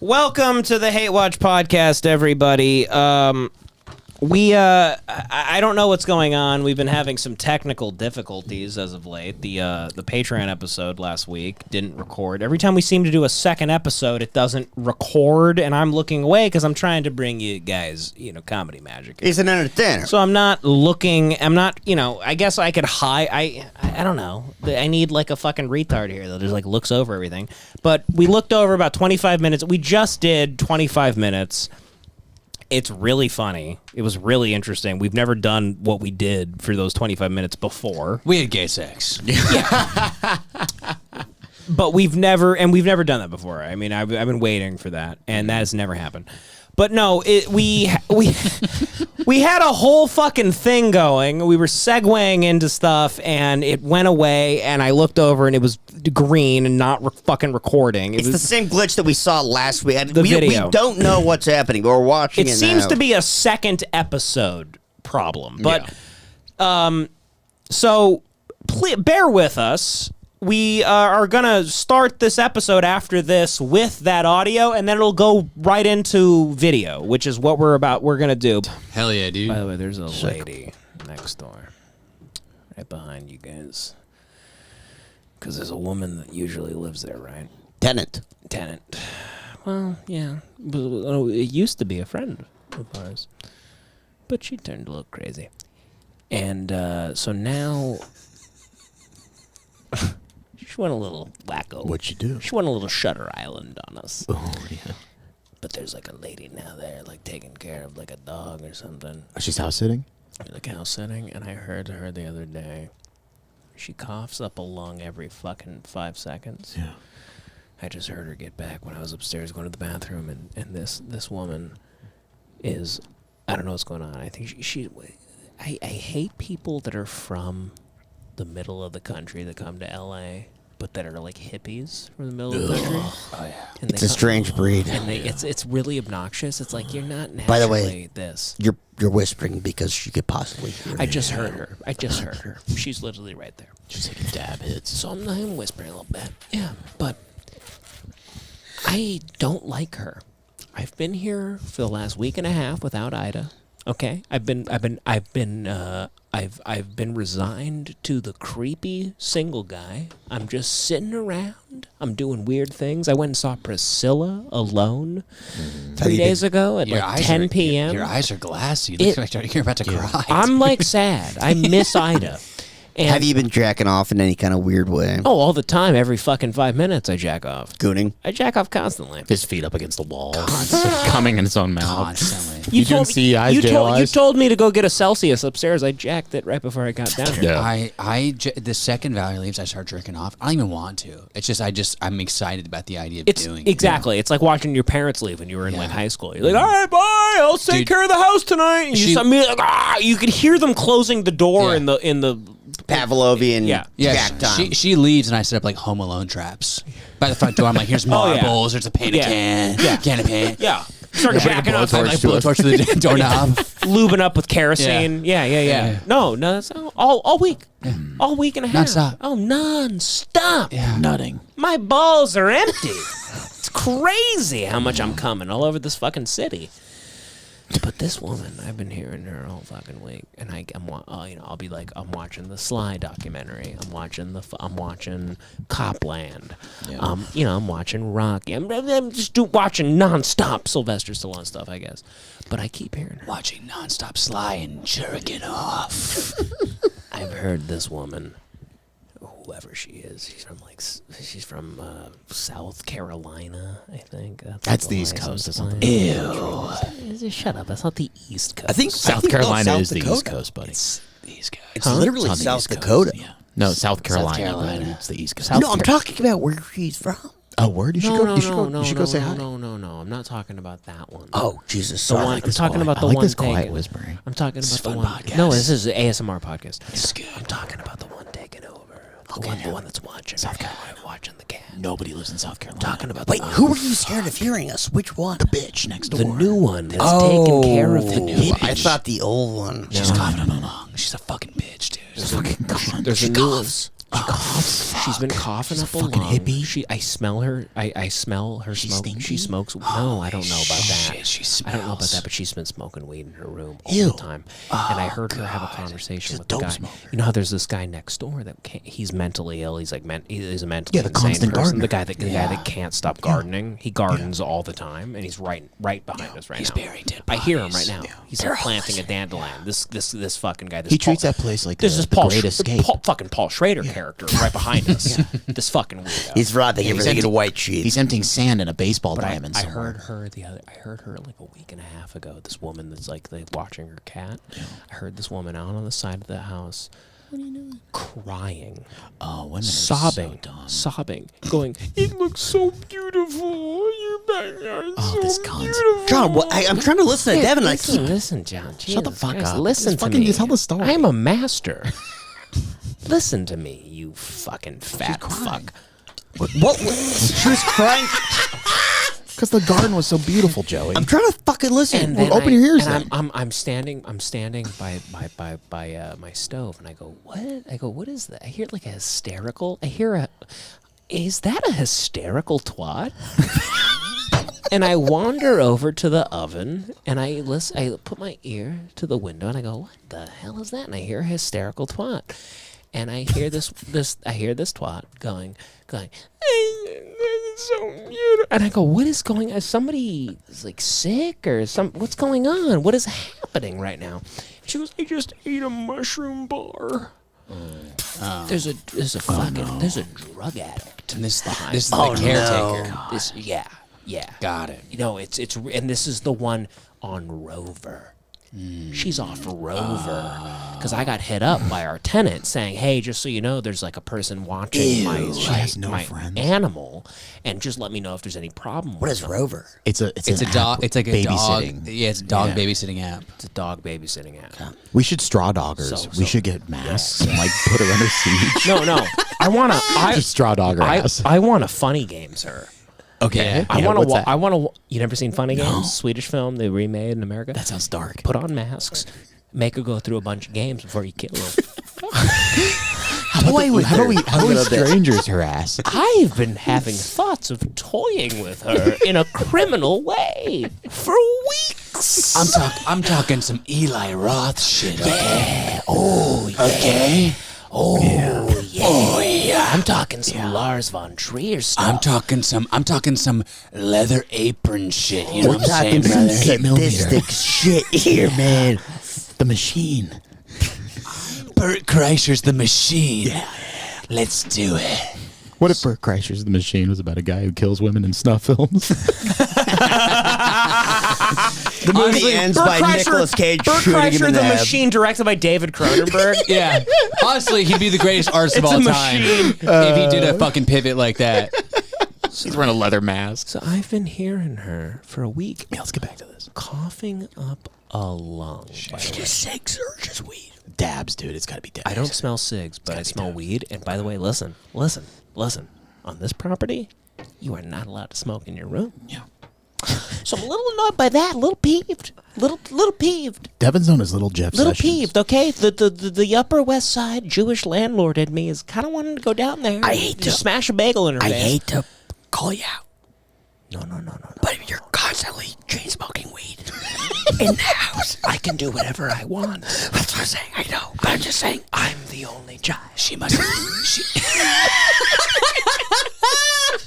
Welcome to the Hate Watch podcast, everybody. I don't know what's going on. We've been having some technical difficulties as of late. The Patreon episode last week didn't record. Every time we seem to do a second episode, it doesn't record, and I'm looking away because I'm trying to bring you guys, comedy magic. He's an entertainer. So I'm not, I guess I could hide. I don't know. I need like a fucking retard here that just like looks over everything. But we looked over about 25 minutes. We just did 25 minutes. It's really funny. It was really interesting. We've never done what we did for those 25 minutes before. We had gay sex. Yeah. But we've never done that before. I mean, I've been waiting for that, and that has never happened. But no, we had a whole fucking thing going. We were segueing into stuff, and it went away, and I looked over, and it was green and not fucking recording. It's the same glitch that we saw last week. The video. We don't know what's happening, but we're watching it now. It seems to be a second episode problem. But, so bear with us. We are going to start this episode after this with that audio, and then it'll go right into video, which is what we're going to do. Hell yeah, dude. By the way, there's a lady next door, right behind you guys. Because there's a woman that usually lives there, right? Tenant. Well, yeah. It used to be a friend of ours, but she turned a little crazy. And so now... She went a little wacko. What'd you do? She went a little Shutter Island on us. Oh, yeah. But there's like a lady now there, like taking care of like a dog or something. Oh, she's house sitting? Like house sitting, and I heard her the other day. She coughs up a lung every fucking 5 seconds. Yeah. I just heard her get back when I was upstairs going to the bathroom, and this woman is, I don't know what's going on. I think I hate people that are from the middle of the country that come to L.A., but that are like hippies from the middle of the country. Oh yeah, and it's a strange breed. And it's really obnoxious. It's like you're not naturally By the way, this. You're whispering because she could possibly hear I just heard her. She's literally right there. she's taking dab hits. So I'm whispering a little bit. Yeah, but I don't like her. I've been here for the last week and a half without Ida. Okay, I've been resigned to the creepy single guy. I'm just sitting around. I'm doing weird things. I went and saw Priscilla alone 3 days ago at like 10 p.m. Your eyes are glassy. You're about to cry. I'm like sad. I miss Ida. And have you been jacking off in any kind of weird way? Oh, all the time. Every fucking 5 minutes I jack off. Gooning? I jack off constantly. His feet up against the wall, coming in his own mouth. Constantly. You didn't see eyes, you told me to go get a Celsius upstairs. I jacked it right before I got down here. Yeah. The second Valley leaves, I start jerking off. I don't even want to. It's just, I'm excited about the idea of doing it. Exactly. It's like watching your parents leave when you were in like high school. You're like, all right, bye. I'll take care of the house tonight. And you could hear them closing the door in the Pavlovian jack time. She leaves and I set up like Home Alone traps by the front door. I'm like, here's marbles, there's a paint can of paint. Yeah. Start jacking off. Like blowtorch to the doorknob. Lubing up with kerosene. Yeah. No, that's all week. Yeah. All week and a half. Non-stop. Oh, non-stop. Yeah. Nutting. My balls are empty. It's crazy how much I'm coming all over this fucking city. But this woman, I've been hearing her all fucking week, and I'll be like, I'm watching the Sly documentary, I'm watching Copland, I'm watching Rocky, I'm just watching nonstop Sylvester Stallone stuff, I guess. But I keep hearing her Watching nonstop Sly and jerking off. I've heard this woman, whoever she is, she's from South Carolina, I think. That's the East Coast or something. Ew. Shut up. That's not the East Coast. I think South Carolina South is the Dakota. East Coast, buddy. It's the East Coast. It's literally It's on the South East Coast. Dakota. Yeah. No, South Carolina. Carolina. It's the East Coast. No, I'm talking about where she's from. Oh, word? You should go say hi. No. I'm not talking about that one. Oh, Jesus. The one, I'm talking about the I like one this quiet taken. whispering. I'm talking about the fun one. podcast. No, this is an ASMR podcast. This is good. I'm talking about the one taken over. The one that's watching. South Carolina. Watching the cat. Nobody lives in South Carolina. Talking about Wait, the who are you scared of hearing us? Which one? The bitch next door. the new one that's taking care of the new one. I thought the old one. She's coughing on her lung. She's a fucking bitch, dude. There's a new one. She coughs. She's been coughing up a fucking lung. hippie. I smell her. I smell her smoke. stinky? She smokes. No, I don't know about that. Shit, I don't know about that, but she's been smoking weed in her room all Ew. the time. And I heard her have a conversation with the dope guy. smoker. You know how there's this guy next door that he's mentally ill. He's like he's a mentally the insane constant person. The gardener. guy that can't stop gardening. He gardens all the time, and he's right behind us right He's now. buried dead I hear him right bodies. now. He's like planting a dandelion. This fucking guy. This He treats that place like There's the this Paul, Great Escape. fucking Paul Schrader character right behind us. This fucking weirdo. He's robbing everything in a white sheet. He's emptying sand in a baseball But diamond I somewhere. heard her like a week and a half ago. This woman that's like watching her cat. I heard this woman out on the side of the house. What are you doing? Crying, Oh, women are sobbing, so dumb. sobbing, going. It looks so beautiful. Your backyard's Oh, so this cunt. beautiful. John, I'm trying to listen to Devin. I keep. Listen, John. Shut the Jesus fuck Christ, up. Listen Just to fucking me. tell the story. I'm a master. Listen to me, you fucking fat fuck. What? She was crying. Because the garden was so beautiful, Joey. I'm trying to fucking listen. And Well, then open your ears and then. I'm standing by my stove, and I go, what? I go, what is that? I hear like a hysterical. Is that a hysterical twat? And I wander over to the oven, and I listen. I put my ear to the window, and I go, what the hell is that? And I hear a hysterical twat, and I hear this twat going. It's so beautiful. And I go, what is going on? Somebody is like sick or what's going on? What is happening right now? She goes, I just ate a mushroom bar. There's a drug addict. And this behind. is the caretaker. Yeah. Got it. You know, it's and this is the one on Rover. She's off Rover because I got hit up by our tenant saying, "Hey, just so you know, there's like a person watching She has no my friends. animal, and just let me know if there's any problem." What with is them." Rover? It's a dog. It's like a babysitting. dog. Yeah, it's a dog babysitting app. It's a dog babysitting app. We should straw doggers. We should get masks and like put her under siege. No, I want to. Just straw dog her ass. I want a funny game, sir. Okay. I want what's to. that? I want to. You never seen Funny Games? Swedish film they remade in America. That sounds dark. Put on masks. Make her go through a bunch of games before you kill her. Toy with How her. do we strangers her ass? I've been having thoughts of toying with her in a criminal way for weeks. I'm talking some Eli Roth shit. Yeah. Oh, yeah. Okay. Oh, yeah. Oh, yeah. I'm talking some Lars von Trier stuff. I'm talking some leather apron shit. You know We're what I'm saying, talking brother? sadistic shit here, man. The machine. Bert Kreischer's The Machine. Let's do it. What if Bert Kreischer's The Machine was about a guy who kills women in snuff films? The movie ends by Nicolas Cage shooting him in the head. Machine, directed by David Cronenberg. Yeah. Honestly, he'd be the greatest artist of all time if he did a fucking pivot like that. She's wearing a leather mask. So I've been hearing her for a week. Yeah, let's get back to this. Coughing up a lung. by the way. Just cigs or just weed? Dabs, dude. It's got to be dabs. I don't smell cigs, but I smell weed. And by the way, listen. On this property, you are not allowed to smoke in your room. Yeah. So I'm a little annoyed by that. A little peeved. Little peeved. Devan's known as Little Jeff Little Sessions. peeved, okay? The Upper West Side Jewish landlord in me is kind of wanting to go down there. I hate just to- smash a bagel in her I face. hate to call you out, No. but you're constantly chain smoking weed in the house. I can do whatever I want. That's what I'm saying. I know, but I'm just saying. I'm the only child. She must.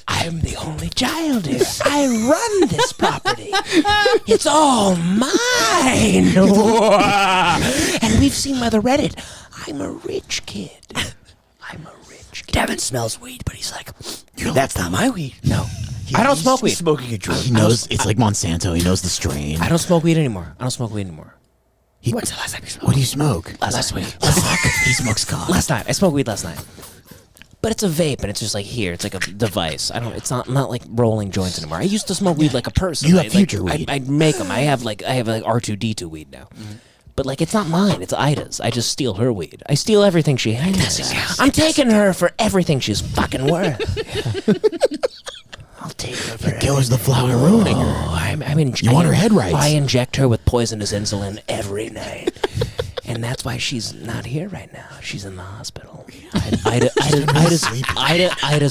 I'm the only child here. I run this property. It's all mine. And we've seen by the Reddit. I'm a rich kid. Devin smells weed, but he's like, that's not my weed. No. I don't smoke weed. Smoking a joint. He knows it's like Monsanto. He knows the strain. I don't smoke weed anymore. When's the last time you smoked? What do you smoke? Last week. He smokes cock. Last night. I smoked weed last night. But it's a vape, and it's just like here. It's like a device. It's not like rolling joints anymore. I used to smoke weed like a person. You have future weed. I make them. I have like R2D2 weed now. But like it's not mine. It's Ida's. I just steal her weed. I steal everything she has. I'm taking her for everything she's fucking worth. I'll take her for Killer's the flower ruining her. Oh, You want her head right. I inject her with poisonous insulin every night. And that's why she's not here right now. She's in the hospital. Ida's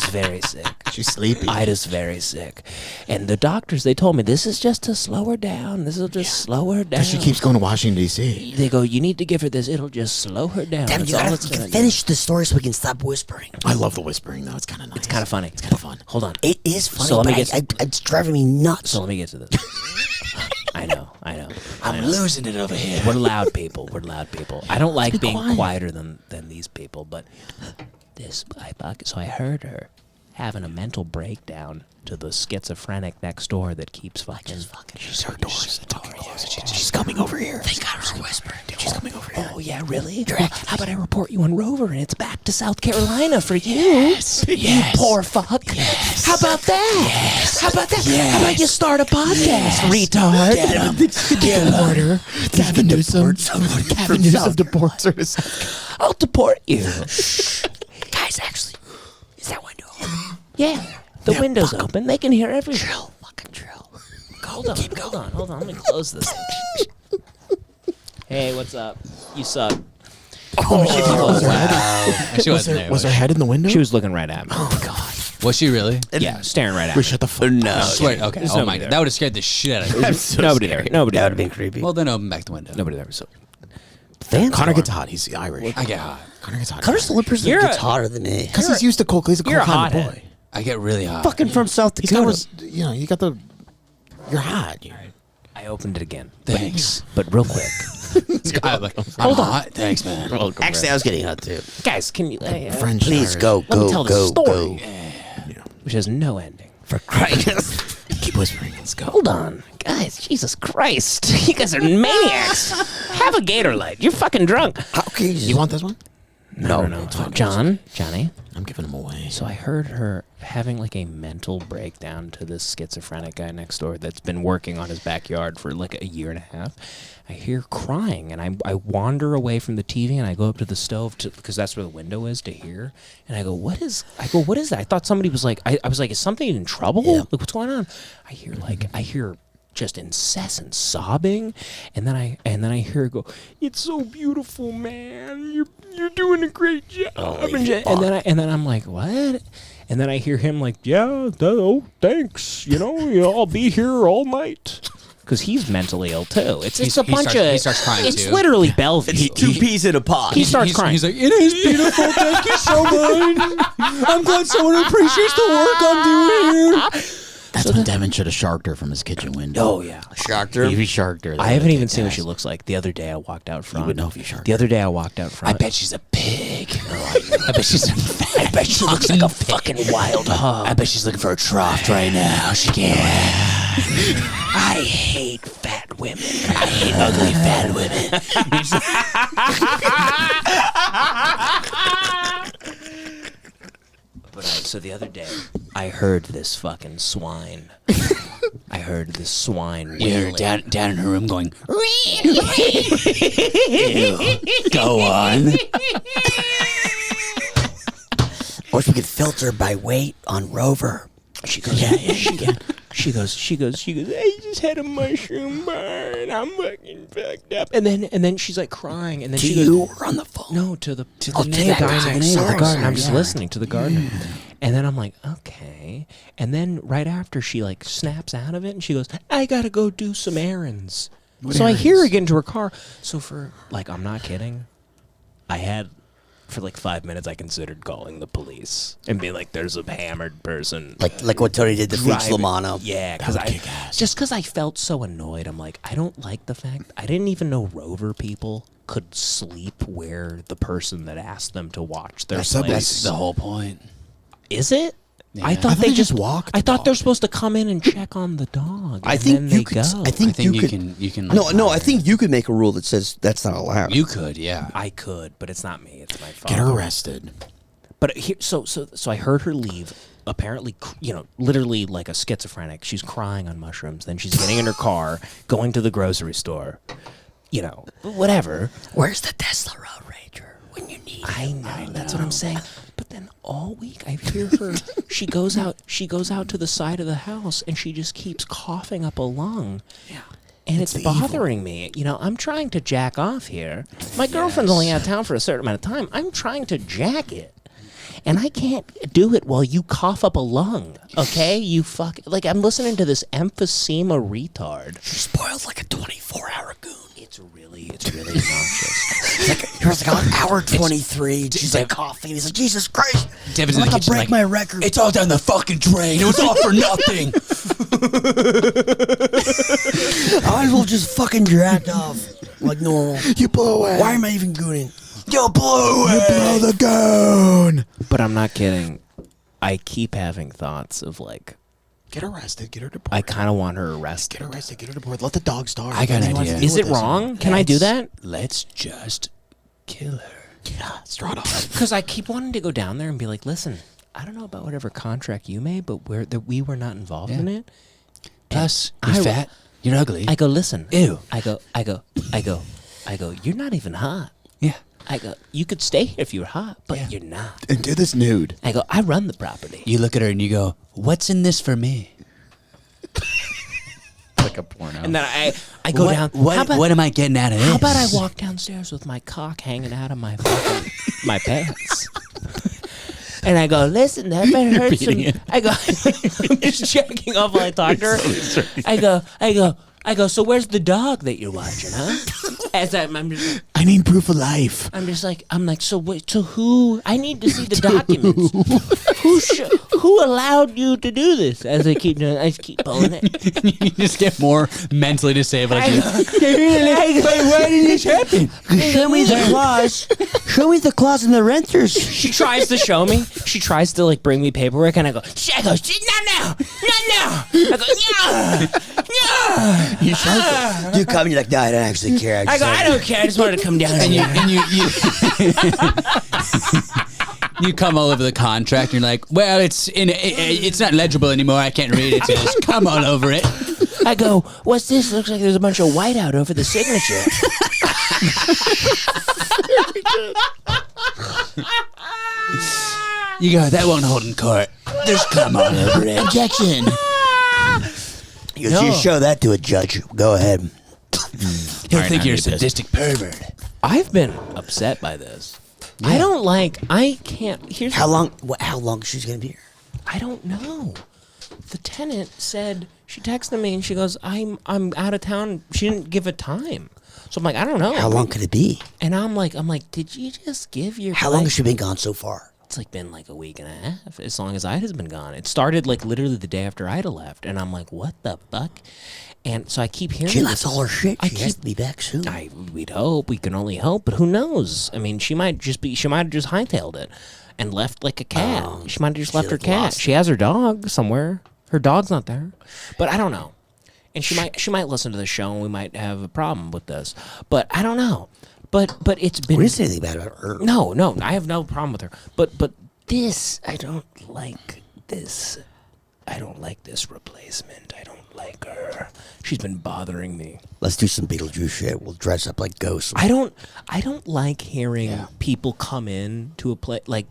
very sick. She's sleepy. Ida's very sick. And the doctors, they told me, this is just to slow her down. This will just slow her down. But she keeps going to Washington, D.C. They go, you need to give her this. It'll just slow her down. Damn, That's you all gotta it's gonna do. finish the story so we can stop whispering. I love the whispering, though. It's kind of nice. It's kind of funny. It's kind of fun. Hold on. It is funny, So let me but get- it's driving me nuts. So let me get to this. I know. I'm losing it over here. We're loud people. I don't like being quieter than these people, but so I heard her having a mental breakdown to the schizophrenic next door that keeps fucking. She's her doors. She's coming over here. They got her whispering. She's coming over here. Oh yeah, really? Well, how about I report you on Rover and it's back to South Carolina for you? Yes. You poor fuck. Yes. How about that? Yes. How about that? Yes. How about you start a podcast, retard? Deporter. Gavin Newsom. Gavin Newsom deports her. I'll deport you. Guys, actually, is that window open? Yeah. The window's open. They can hear everything. Drill. Fucking drill. Hold on. Let me close this. Hey, what's up? You suck. She wasn't there. Was her head in the window? She was looking right at me. Oh, God. Was she really? Yeah, staring right at We me. shut the fuck I swear. Okay. There's Oh nobody my there. god, that would have scared the shit out of me. Nobody there. Nobody That there. would have been creepy. Well, then open back the window. Nobody there. So Connor gets hot. He's Irish. I get hot. Connor gets hot. Connor's the only person You're that gets a- hotter than me. Because he's used to cold. He's a You're a cold kind of hothead. boy. I get really hot. Fucking from South He's Dakota. got you know, you got the. You're hot. I opened it again. Thanks. But real quick. I'm hot. Thanks, man. Actually, I was getting hot too. Guys, can you... French. Please Irish. go, Let me go, tell the go, story. go. Which has no ending. For Christ. Keep whispering. Let's go. Hold on. Guys, Jesus Christ. You guys are maniacs. Have a Gator Light. You're fucking drunk. How can you just... You want this one? No. Johnny. I'm giving him away. So I heard her having like a mental breakdown to this schizophrenic guy next door that's been working on his backyard for like a year and a half. I hear crying, and I wander away from the TV, and I go up to the stove because that's where the window is to hear. And I go, what is that? I thought somebody was like, I was like, is something in trouble? Yeah. Like, what's going on? I hear just incessant sobbing, and then I hear her go, "It's so beautiful, man. You're doing a great job." And then I'm like, "What?" And then I hear him like, "Yeah, thanks. I'll be here all night." Because he's mentally ill too. It's a bunch of. He starts crying It's too. literally Bellevue. Two peas in a pod. He starts crying. He's like, it is beautiful. Thank you so much. I'm glad someone appreciates the work I'm doing here. That's when Devin should have sharked her from his kitchen window. Oh yeah. Shocked her. If he sharked her, I haven't even seen what she looks like. The other day I walked out front. would know if you sharked The other day I walked out front. I bet she's a pig. I bet she's. I bet she looks like a fucking wild hog. I bet she's looking for a trough right now. She can't. I hate fat women. I hate ugly fat women. But so the other day, I heard this fucking swine. I heard this swine. You hear wailing. her down in her room going, go on. I wish we could filter by weight on Rover. She goes, she goes, I just had a mushroom bar and I'm fucking fucked up. And then she's like crying, and then To she you goes, or on the phone? no, to the to guy that guy. next door. Sorry, The gardener. I'm just sorry. listening to the gardener. And then I'm like, okay. And then right after she like snaps out of it and she goes, I gotta go do some errands. So I hear her get into her car. So for like, I'm not kidding. I had for like 5 minutes I considered calling the police and being like, there's a hammered person. Like what Tony did to Felix driving- Lamano. Yeah, That would because kick ass. just because I felt so annoyed, I'm like, I don't like the fact I didn't even know Rover people could sleep where the person that asked them to watch their Their subways. place. That's the whole point. Is it? Yeah. I thought they just walk. I thought they're supposed to come in and check on the dog. I and think then you they could. go. I think you could. you can. No. I think you could make a rule that says that's not allowed. you could. Yeah. I could, but it's not me. It's my father. Get her arrested. But here, so I heard her leave. Apparently, literally like a schizophrenic. She's crying on mushrooms. Then she's getting in her car, going to the grocery store. Whatever. Where's the Tesla Road Ranger when you need it? I know. That's what I'm saying. But then all week I hear her. She goes out. She goes out to the side of the house and she just keeps coughing up a lung. Yeah. and it's bothering me. You know, I'm trying to jack off here. My girlfriend's only out of town for a certain amount of time. I'm trying to jack it. And I can't do it while you cough up a lung, okay? You fuck... Like, I'm listening to this emphysema retard. She's spoiled like a 24-hour goon. It's really obnoxious. You're like on hour 23. She's like coughing. He's like, Jesus Christ. Devan's in I'm the about to kitchen break like, my record. It's all down the fucking drain. It was all for nothing. I will just fucking jack off like normal. You blow away. Why am I even gooning? Yo, blow away. You blow the goon. But I'm not kidding. I keep having thoughts of, like... Get arrested. Get her deported. I kind of want her arrested. Get arrested. Get her deported. Let the dog starve. I got an Anyone idea. has to deal Is it with this. wrong? Can I do that? Let's just kill her. Yeah, straight up. Because I keep wanting to go down there and be like, listen, I don't know about whatever contract you made, but we were not involved in it. Plus, you're fat. You're ugly. I go, listen. Ew. I go, you're not even hot. Yeah. I go, you could stay here if you were hot, but you're not. And do this nude. I go, I run the property. You look at her and you go, what's in this for me? Like a porno. And then I go down. What am I getting out of this? How about I walk downstairs with my cock hanging out of my fucking, my pants? And I go, listen, that better hurt some. I go, I'm just checking off while I talk to her. I go, so where's the dog that you're watching, huh? As I'm just, I need proof of life. I'm like, so wait, so who? I need to see the documents. Who allowed you to do this? As I keep doing, I just keep pulling it. You just get more mentally disabled. Why did this happen? Show me the clause. Show me the clause in the renters. She tries to show me. She tries to like bring me paperwork, and I go, not now. I go, no. You come and you're like, no, I don't actually care. I go, I don't care. I just wanted to come down And here. you come all over the contract and you're like, well, it's not legible anymore. I can't read it. So just come all over it. I go, what's this? Looks like there's a bunch of whiteout over the signature. You go, that won't hold in court. Just come all over it. Objection. You show that to a judge. Go ahead. He'll think you're a sadistic pervert. I've been upset by this. I can't. Here's How long she's gonna be here? I don't know. The tenant said, she texted me and she goes, I'm out of town. She didn't give a time. So I'm like, I don't know. How long could it be? And I'm like, did you just give your How long has she been gone so far? It's like been like a week and a half, as long as Ida's been gone. It started like literally the day after Ida left, and I'm like, what the fuck? And so I keep hearing She left all her shit. She has to be back soon. We'd hope. We can only hope, but who knows? I mean, she might have just hightailed it and left like a cat. She might have just left her cat. She has her dog somewhere. Her dog's not there, but I don't know. And she might listen to the show, and we might have a problem with this. But I don't know. But it's been. We didn't say anything bad about her. No, I have no problem with her. But this, I don't like this. I don't like this replacement. I don't like her. She's been bothering me. Let's do some Beetlejuice shit. We'll dress up like ghosts. I don't like hearing people come in to a place like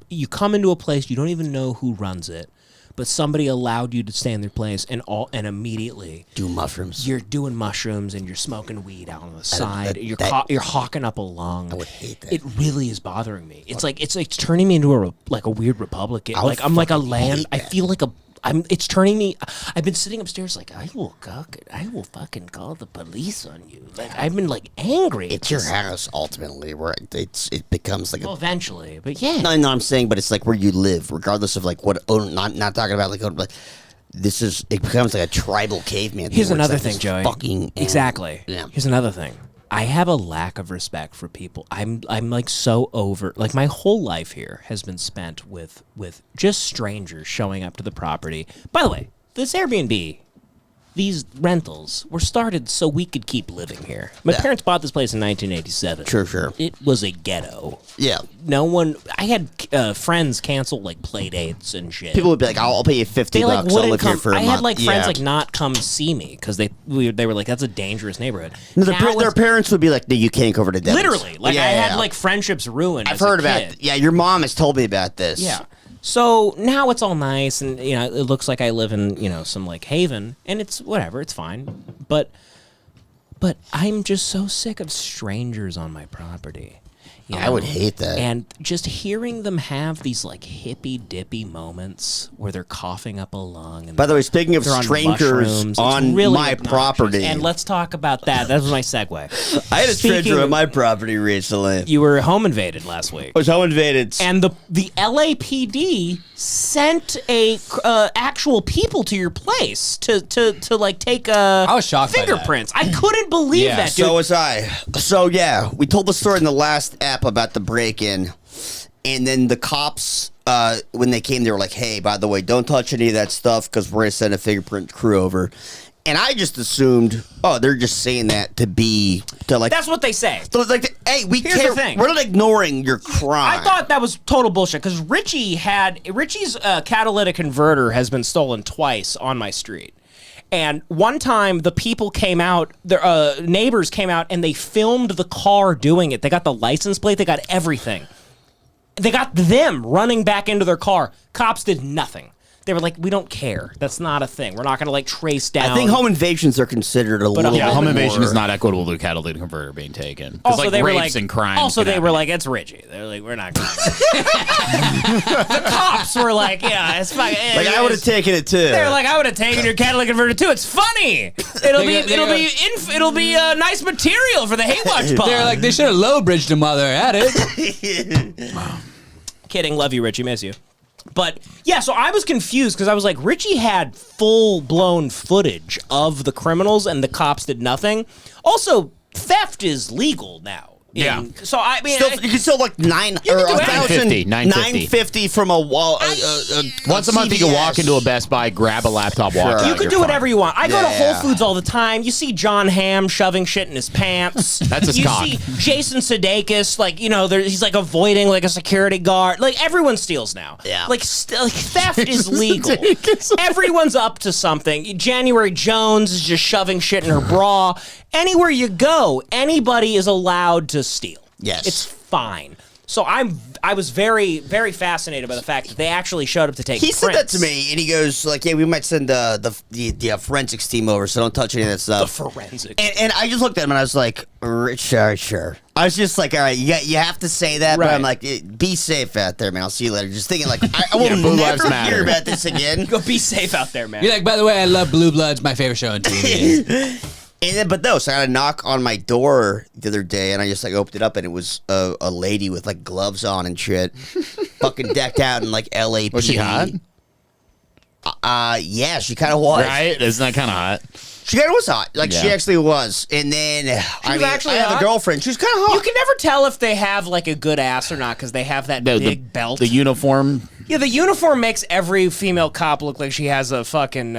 you come into a place you don't even know who runs it, but somebody allowed you to stay in their place and immediately do mushrooms. You're doing mushrooms and you're smoking weed out on the side. You're hawking up a lung. I would hate that. It really is bothering me. It's turning me into a weird Republican. I'm like a land. I feel like it's turning me. I've been sitting upstairs like I will fucking call the police on you. Like I've been like angry. It's your house ultimately, where it becomes like eventually, but yeah. No, I'm saying, but it's like where you live, regardless of like what. Not talking about like. This is. It becomes like a tribal caveman. Here's thing, another like thing, Joey. Fucking exactly. Yeah. Here's another thing. I have a lack of respect for people. I'm like so over. Like my whole life here has been spent with just strangers showing up to the property. By the way, this Airbnb, these rentals were started so we could keep living here. My parents bought this place in 1987. Sure. It was a ghetto. Yeah. No one. I had friends cancel like play dates and shit. People would be like, "I'll pay you $50. They like I'll wouldn't live come. here for a I month." had like friends like not come see me because they were like, "That's a dangerous neighborhood." No, Now their parents would be like, "No, you can't go over to Devans." literally, like I had like friendships ruined. I've as a heard about kid. it. Yeah, your mom has told me about this. Yeah. So now it's all nice, and it looks like I live in some like haven, and it's whatever, it's fine. But But I'm just so sick of strangers on my property. You I would hate that. And just hearing them have these like hippy dippy moments where they're coughing up a lung. And By the way, speaking of they're strangers mushrooms, it's on really my obnoxious. property. And let's talk about that. That was my segue. I had a stranger Speaking on of- my property recently. You were home invaded last week. I was home invaded. And the LAPD sent a actual people to your place to like take I was shocked by that. fingerprints. I couldn't believe Yeah, that, dude. So was I. So yeah, we told the story in the last app about the break-in, and then the cops, when they came, they were like, "Hey, by the way, don't touch any of that stuff because we're gonna send a fingerprint crew over." And I just assumed, oh, they're just saying that to like. That's what they say. So it's like, hey, we Here's care. the thing. We're not ignoring your crime. I thought that was total bullshit because Richie's catalytic converter has been stolen twice on my street. And one time, the people came out, their neighbors came out, and they filmed the car doing it. They got the license plate, they got everything. They got them running back into their car. Cops did nothing. They were like, we don't care. That's not a thing. We're not going to like trace down. I think home invasions are considered a little. Yeah, bit home invasion more- is not equitable to a catalytic converter being taken. 'Cause, Also, like, they were rapes like, and crimes. also can they were happen. like, it's Richie. They're like, we're not going to. The cops were like, yeah, it's fine. Like I would have taken it too. They're like, I would have taken your catalytic converter too. It's funny. It'll be nice material for the Hate Watch pod. They're like, they should have low bridged him while they're at it. Kidding, love you, Richie, miss you. But yeah, so I was confused because I was like, Richie had full blown footage of the criminals and the cops did nothing. Also, theft is legal now. Yeah. So I mean, Still, you can still like can do anything. $950 from a wall. Once a month, you can walk into a Best Buy, grab a laptop, walk out. you can you're do fine. whatever you want. I go to Yeah. Whole Foods all the time. You see John Hamm shoving shit in his pants. That's his You cock. see Jason Sudeikis, like, you know, he's like avoiding like a security guard. Like, everyone steals now. Yeah. Like, theft is legal. Everyone's up to something. January Jones is just shoving shit in her bra. Anywhere you go, anybody is allowed to steal. Yes. It's fine. So I was very, very fascinated by the fact that they actually showed up to take He said that prints. to me, and he goes like, "Yeah, we might send the forensics team over, so don't touch any of that The stuff." forensics. And I just looked at him and I was like, sure. I was just like, all right, you have to say that, but Right. I'm like, be safe out there, man. I'll see you later. Just thinking like, I will Blue Lives never Matter. hear about this again. Go be safe out there, man. You're like, by the way, I love Blue Bloods, my favorite show on TV. And then, but no, so I had a knock on my door the other day, and I just like opened it up, and it was a lady with like gloves on and shit, fucking decked out in like LAPD. Was she hot? Yeah, she kind of was. Right? Isn't that kind of hot? She kind of was hot. Like she Yeah. actually was. And then was actually I have hot? a girlfriend. She was kind of hot. You can never tell if they have like a good ass or not because they have that big belt. The uniform. Yeah, the uniform makes every female cop look like she has a fucking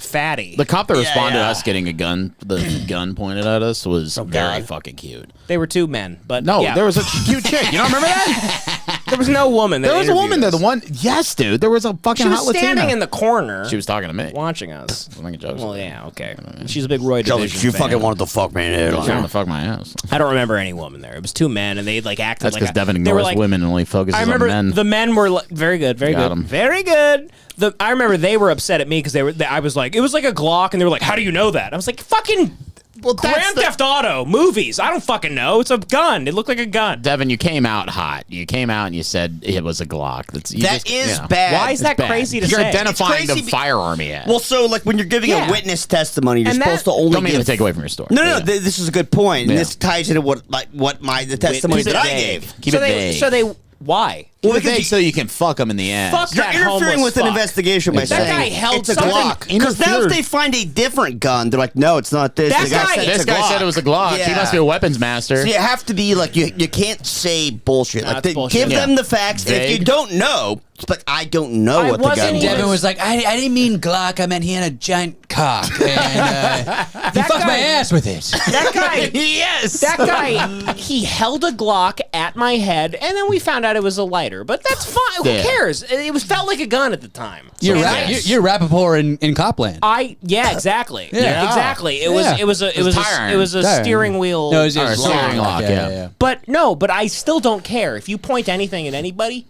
fatty. The cop that responded yeah. to us getting the gun pointed at us was very God. fucking cute. They were two men, but No, yeah. there was a cute chick. You don't remember that? There was no woman. That There was a woman there. interviewed The us. one. Yes, dude. There was a fucking She was hot Latina. standing in the corner. She was talking to me. watching us. I'm making jokes. Well, yeah, okay. She's a big Roy Joe, Division she fan. fucking wanted to fuck me in the head. Trying to fuck my ass. I don't remember any woman there. It was two men, and they like acted That's like because Devin they were ignores like, women and only focuses I remember on men. the men were very good, very Got good, 'em. very good. I remember they were upset at me because I was like, it was like a Glock, and they were like, how do you know that? I was like, fucking Grand Theft Auto movies. I don't fucking know. It's a gun. It looked like a gun. Devin, you came out hot. You came out and you said it was a Glock. That is bad. Why is that Bad. crazy to You're say? identifying It's crazy the be- firearm he had. Well, so like when you're giving Yeah. a witness testimony, you're And supposed that- to only Don't mean give. to take away from your story. No, Yeah. this is a good point. And Yeah. this ties into the testimony Keep it that I vague. gave. Keep so it they, vague. so they, why? Well, because because you- so you can fuck them in the end. Fuck You're that interfering homeless with an fuck. investigation by Exactly. saying That guy held it's a something- Glock. Because now if interfered. they find a different gun, they're like, no, it's not this. That The guy guy- said it's This a guy Glock. said it was a Glock. He Yeah. must be a weapons master. So you have to be like, you can't say bullshit. No, Like, it's bullshit. give them Yeah. the facts. And if you Vague. don't know, it's like, I don't know I what the wasn't gun even- was. Devin was like, I didn't mean Glock. I meant he had a giant cock. And he That fucked my guy- ass with it. That guy, Yes. that guy, he held a Glock at my head, and then we found out it was a lighter. But that's fine. Who Yeah. cares? Felt like a gun at the time. You're, And you're Rappaport in Copland. exactly. Yeah. Exactly. It Yeah. was a tire iron. it was a Tire iron. steering wheel. No, it was Or steering lock, yeah. But I still don't care if you point anything at anybody.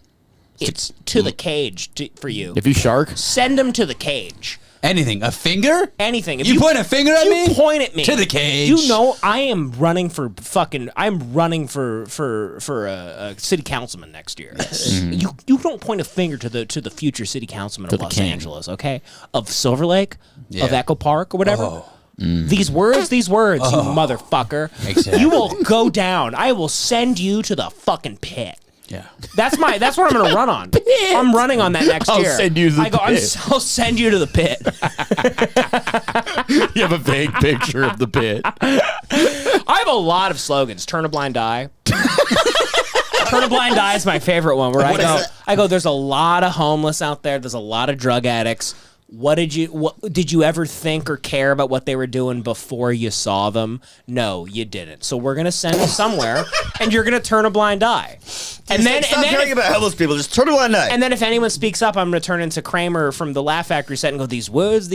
It's to the cage for you. If you shark, Send them to the cage. Anything. A finger? Anything. If You point a finger at me? You point at me To the cage. You know I am running for a city councilman next year. You don't point a finger to the future city councilman of Los Angeles, okay? Of Silver Lake, of Echo Park, or whatever. Oh. These words, you motherfucker. Exactly. You will go down. I will send you to the fucking pit. Yeah. That's what I'm going to run on. I'm running on that next year. I'll send you to the pit. I'll send you to the pit. You have a vague picture of the pit. I have a lot of slogans. Turn a blind eye. Turn a blind eye is my favorite one. Where I go. There's a lot of homeless out there. There's a lot of drug addicts. What did you ever think or care about what they were doing before you saw them? No, you didn't. So we're gonna send them somewhere, and you're gonna turn a blind eye. Stop caring about homeless people. Just turn a blind eye. And then if anyone speaks up, I'm gonna turn into Kramer from the Laugh Factory set and go, these words.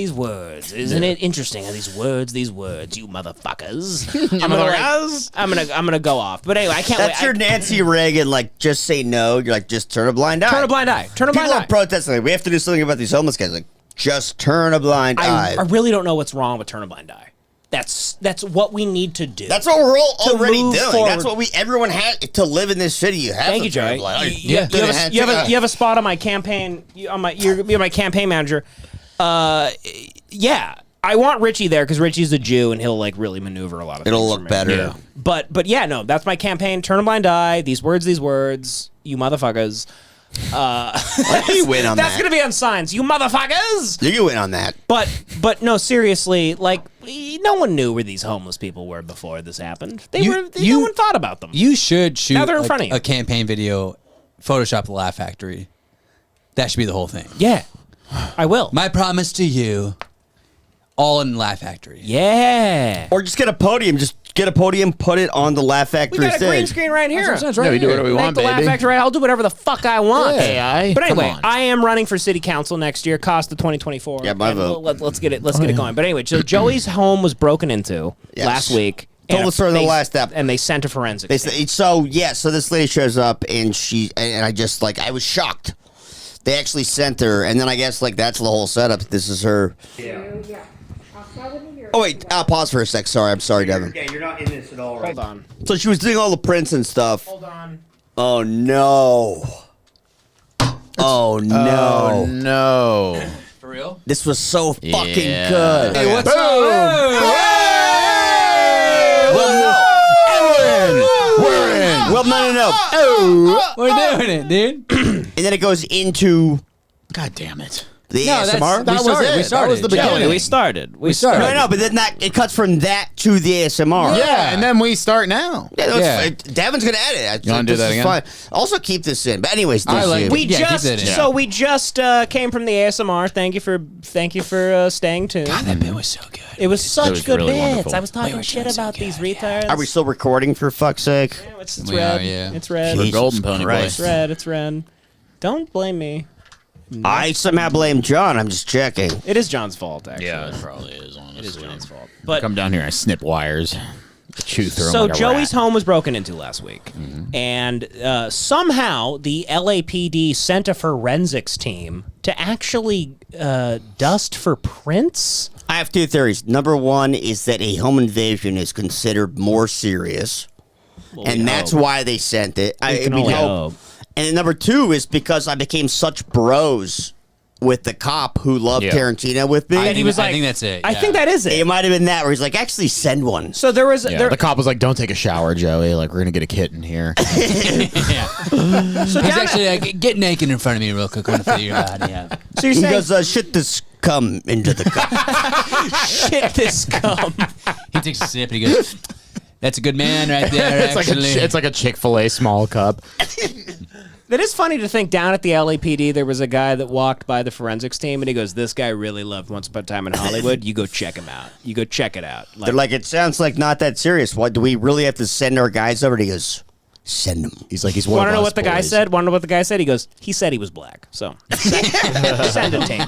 Isn't it interesting how these words, you motherfuckers. I'm gonna go off. But anyway, I can't. That's your Nancy Reagan. Just say no. You're like, just turn a blind eye. Turn a blind eye. Turn a blind eye. People are protesting. Like, we have to do something about these homeless guys. Like, just turn a blind eye. I really don't know what's wrong with turn a blind eye. That's what we need to do. That's what we're all already doing. Forward. That's what everyone has to live in this city. You have Thank to you, Joey. turn a blind eye. You have a spot on my campaign. You're my campaign manager. Yeah. I want Richie there because Richie's a Jew and he'll really maneuver a lot of things. It'll look better. Yeah. But yeah, no, that's my campaign. Turn a blind eye. These words, you motherfuckers. You win on that. That's gonna be on signs. You motherfuckers. You win on that. But no, seriously, no one knew where these homeless people were before this happened. No one thought about them. You should shoot Now they're in front of you. a campaign video, Photoshop the Laugh Factory. That should be the whole thing. Yeah, I will. My promise to you, all in Laugh Factory. Yeah. Or just get a podium. Just get a podium, put it on the Laugh We Factory got a green stage. screen right here. Yeah, we do whatever we Make want, the Laugh baby. Factory. I'll do whatever the fuck I want. Yeah. AI. But anyway, Come on. I am running for city council next year, Costa 2024. Yeah, my And vote. Let's get it going. But anyway, so Joey's home was broken into Yes. last week. Told and us in the last step. And they sent a forensic. So this lady shows up and I was shocked. They actually sent her, and then I guess that's the whole setup. This is her. Yeah. I'll start with you. Oh wait, I'll pause for a sec. Sorry, I'm sorry, Devin. Yeah, you're not in this at all, right? Hold on. So she was doing all the prints and stuff. Hold on. Oh no. Oh no. No. For real? This was so fucking Yeah. good. Hey, what's up? We're in. Well, no. We're doing it, dude. And then it goes into God damn it. the No, that's- ASMR. that was it. We That was the started. Yeah, beginning. We started. No, no, but then it cuts from that to the ASMR. Yeah, and then we start now. Yeah, Yeah. Devin's gonna edit. You wanna do that again? Fine. Also, keep this in. But anyways, this I like is- it. Yeah, keep that in. We just came from the ASMR. Thank you for staying tuned. That bit was so good. It was such was good really bits. wonderful. I was talking shit about these retards. Are we still recording for fuck's sake? Yeah, it's We red. are, yeah. It's red. We're It's golden pony Christ. boy. red. It's red. Don't blame me. I somehow blame John. I'm just checking. It is John's fault, actually. Yeah, it probably is, honestly. It is John's fault. But Come down here and I snip wires. Chew through 'em so like a Joey's rat. home was broken into last week, and somehow the LAPD sent a forensics team to actually dust for prints. I have two theories. Number one is that a home invasion is considered more serious, and that's why they sent it. We can only hope. And then number two is because I became such bros with the cop who loved Yeah. Tarantino with me. I he think, was I like- think that's it. I yeah. think that is It it. might have been that where he's like, actually send one. So there was Yeah, there. the cop was like, "Don't take a shower, Joey. Like, we're gonna get a kitten here." Yeah. So, He's down actually like, get naked in front of me real quick. I want to feel your body out. so you're He saying goes, shit this cum into the cup. shit this cum. He takes a sip and he goes, "That's a good man right there." it's actually, like a Chick-fil-A small cup. That is funny to think. Down at the LAPD, there was a guy that walked by the forensics team, and he goes, "This guy really loved Once Upon a Time in Hollywood. You go check him out. You go check it out." They're like, it sounds like not that serious. What do we really have to send our guys over? And he goes, send them. He's like, he's one want to of know us what the guy boys. said? Want to know what the guy said? He goes, he said he was black. So send a team.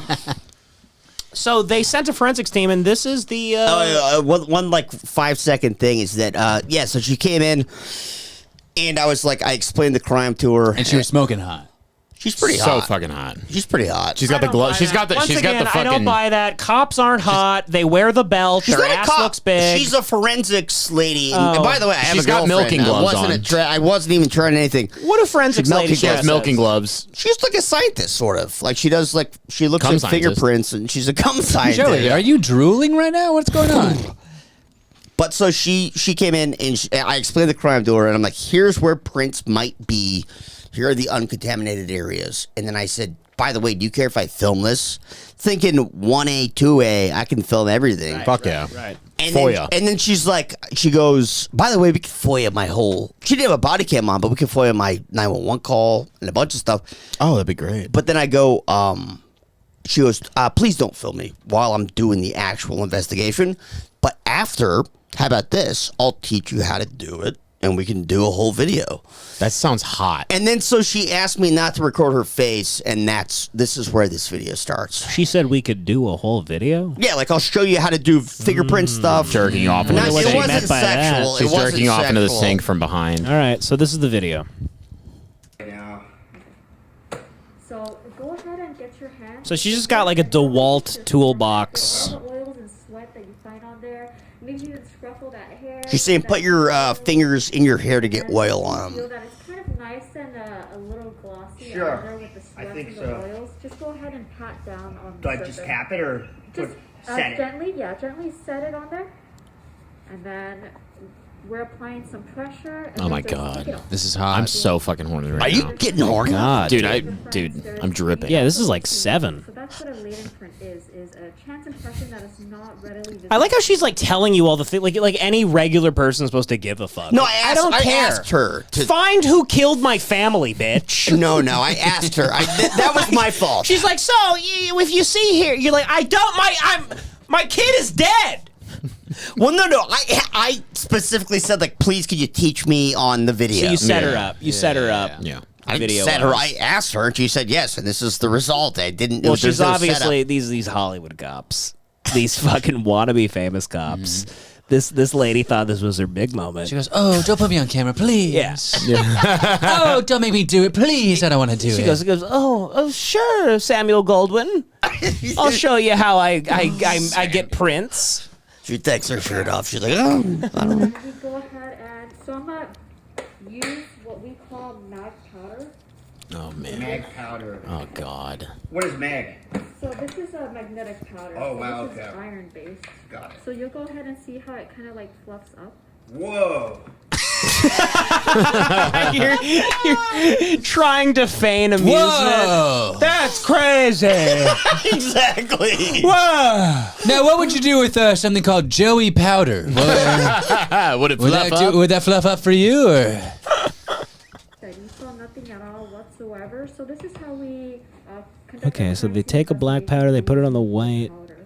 So they sent a forensics team, and this is the. One like 5-second thing is that so she came in, and I was like, I explained the crime to her. and she was smoking hot. She's pretty so hot. fucking hot. She's pretty hot. She's got the glove. She's got the. Once She's again, got the fucking. I don't buy that. Cops aren't hot. They wear the belt. She's Their not a ass cop. looks big. She's a forensics lady. And Oh. by the way, I have She's a got girlfriend. milking gloves on. I wasn't even trying anything. What do forensics ladies She has do? milking gloves. She's like a scientist, sort of. Like she does, like she looks Cum at scientist. fingerprints, and she's a cum scientist. Joey, are you drooling right now? What's going on? But so she came in, and I explained the crime to her, and I'm like, here's where prints might be. Here are the uncontaminated areas. And then I said, by the way, do you care if I film this? Thinking 1A, 2A, I can film everything. Fuck yeah. Right. And FOIA. Then she's like, she goes, by the way, we can FOIA my whole. She didn't have a body cam on, but we can FOIA my 911 call and a bunch of stuff. Oh, that'd be great. But then I go, she goes, please don't film me while I'm doing the actual investigation. But after, how about this? I'll teach you how to do it, and we can do a whole video. That sounds hot. And then so she asked me not to record her face, and this is where this video starts. She said we could do a whole video. Yeah, like I'll show you how to do fingerprint stuff. Jerking off into Not, the what it she sink. wasn't meant by that. sexual. She's it wasn't jerking off into the sexual. sink from behind. All right, so this is the video. now. So go ahead and get your hands. So she's just got like a DeWalt toolbox. All the oils and sweat that you find on there. Maybe even scruffle that hair. She's saying put your fingers in your hair to get oil on Feel them. that it's kind of nice and a little glossy Sure. under with the sweat think and so. the oils. Just go ahead and pat down on Do the I surface. just tap it or Just set it? gently set it on there. And then we're applying some pressure. And Oh then my just God. take it off. This is hot. I'm so fucking horny right Are you now. getting horny? God, Dude, Dude, I'm dripping. Yeah, this is like 7. So that's what a latent print is a chance impression that is not readily visible. I like how she's like telling you all the things, like any regular person's supposed to give a fuck. No, I don't care. I asked her to. Find who killed my family, bitch. No, I asked her. That was my fault. She's like, so if you see here, you're like, my kid is dead. Well, no. I specifically said, like, please, could you teach me on the video? So you set her up. You set her up. Yeah. I didn't video set her. wise. I asked her, and she said yes, and this is the result. I didn't. Well, there's she's no obviously setup. these Hollywood cops, these fucking wannabe famous cops. This lady thought this was her big moment. She goes, "Oh, don't put me on camera, please." Yeah. Oh, don't make me do it, please. I don't want to do She it. goes, oh, sure, Samuel Goldwyn. I'll show you how I get prints. She takes her shirt off. She's like, oh, I don't know. We go ahead and so I'm gonna use what we call mag powder. Oh man. Mag powder. Oh god. What is mag? So this is a magnetic powder. Oh, so wow, This is okay. iron based. Got it. So you'll go ahead and see how it kind of like fluffs up. Whoa. you're trying to feign amusement. Whoa! That's crazy. Exactly. Whoa. Now, what would you do with something called Joey powder? Would Would it fluff that, up? would that fluff up for you, or? That you saw nothing at all whatsoever. So this is how we conduct Okay, our so they forensic take a black powder, they put it on the white. powder.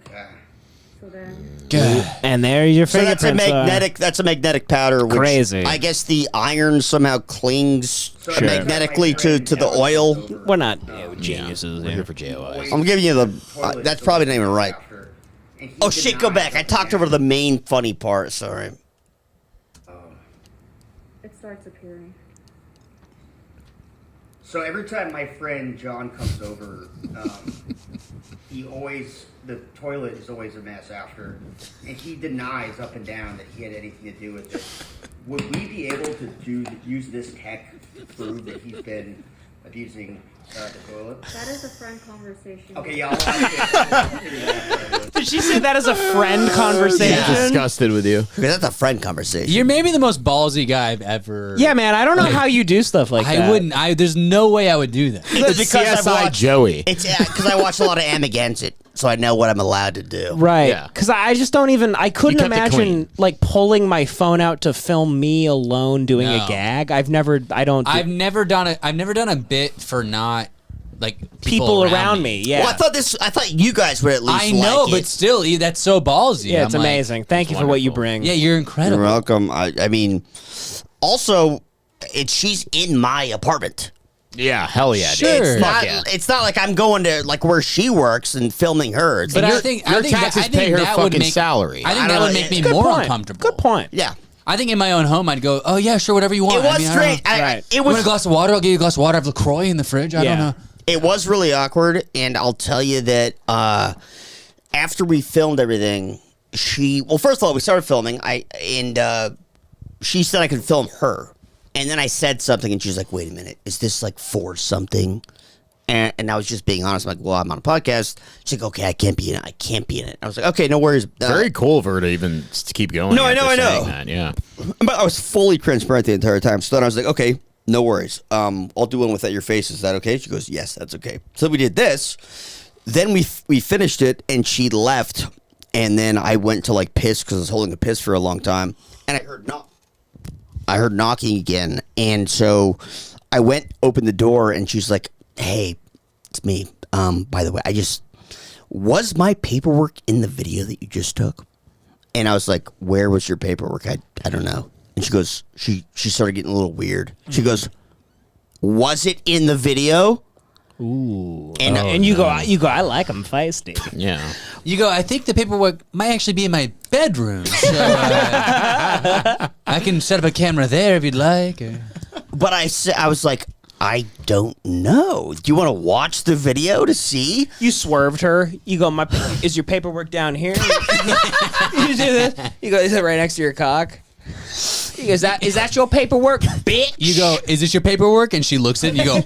So then God. And there's your So that's a fingerprints. magnetic. That's a magnetic powder. Which Crazy. I guess the iron somehow clings magnetically to the oil. We're not geniuses We're here. here for JOIs. I'm giving you the. That's probably not even right. Oh shit! Go back. I talked over the main funny part. Sorry. it starts appearing. So every time my friend John comes over, the toilet is always a mess after, and he denies up and down that he had anything to do with it. Would we be able to use this tech to prove that he's been abusing the toilet? That is a friend conversation. Okay, yeah, I'll figure that out. Did she say that as a friend conversation? Disgusted with you. Because that's a friend conversation. You're maybe the most ballsy guy I've ever. Yeah, man, I don't know how you do stuff like that. I wouldn't. There's no way I would do that. It's because I've CSI watched. Joey. It's because I watch a lot of Amagansett, so I know what I'm allowed to do. Right. Yeah. Because I just don't even, I couldn't kept it imagine clean. like pulling my phone out to film me alone doing a No. gag. I've never I've never done a bit for not like people around me. Yeah. Well, I thought you guys would at least. I know, like but it. still, that's so ballsy. Yeah, it's I'm like, amazing. Thank you for what you wonderful. bring. Yeah, you're incredible. You're welcome. I mean, also, she's in my apartment. Yeah, hell yeah, Sure. dude. It's Fuck not. yeah. It's not like I'm going to like where she works and filming her. It's But like, I think your I think taxes that, I think pay her that would fucking make, salary. I think I that don't would know. make me Good more point. uncomfortable. Good point. yeah. I think in my own home, I'd go, oh yeah, sure, whatever you want. It was I mean, I don't strange. know. Right. It You want a was. glass of water? I'll give you a glass of water. I have LaCroix in the fridge. I don't know. It was really awkward, and I'll tell you that after we filmed everything, first of all, we started filming, she said I could film her. And then I said something, and she was like, wait a minute, is this like for something? And I was just being honest. I'm like, well, I'm on a podcast. She's like, okay, I can't be in it. I was like, okay, no worries. Very cool of her to even keep going. No, I know. That, yeah. But I was fully transparent the entire time. So then I was like, okay, no worries. I'll do one without your face. Is that okay? She goes, yes, that's okay. So we did this. Then we finished it, and she left. And then I went to like piss because I was holding a piss for a long time. And I heard knocking again. And so I went, opened the door, and she's like, hey, it's me. By the way, was my paperwork in the video that you just took? And I was like, where was your paperwork? I don't know. And she goes, she started getting a little weird. She goes, was it in the video? Ooh. And you go, I like them feisty. Yeah. You go, I think the paperwork might actually be in my bedroom. So I can set up a camera there if you'd like. But I was like, I don't know. Do you want to watch the video to see? You swerved her. You go, is your paperwork down here? You do this. You go, is it right next to your cock? He goes, is that your paperwork, bitch? You go, is this your paperwork? And she looks at it and you go,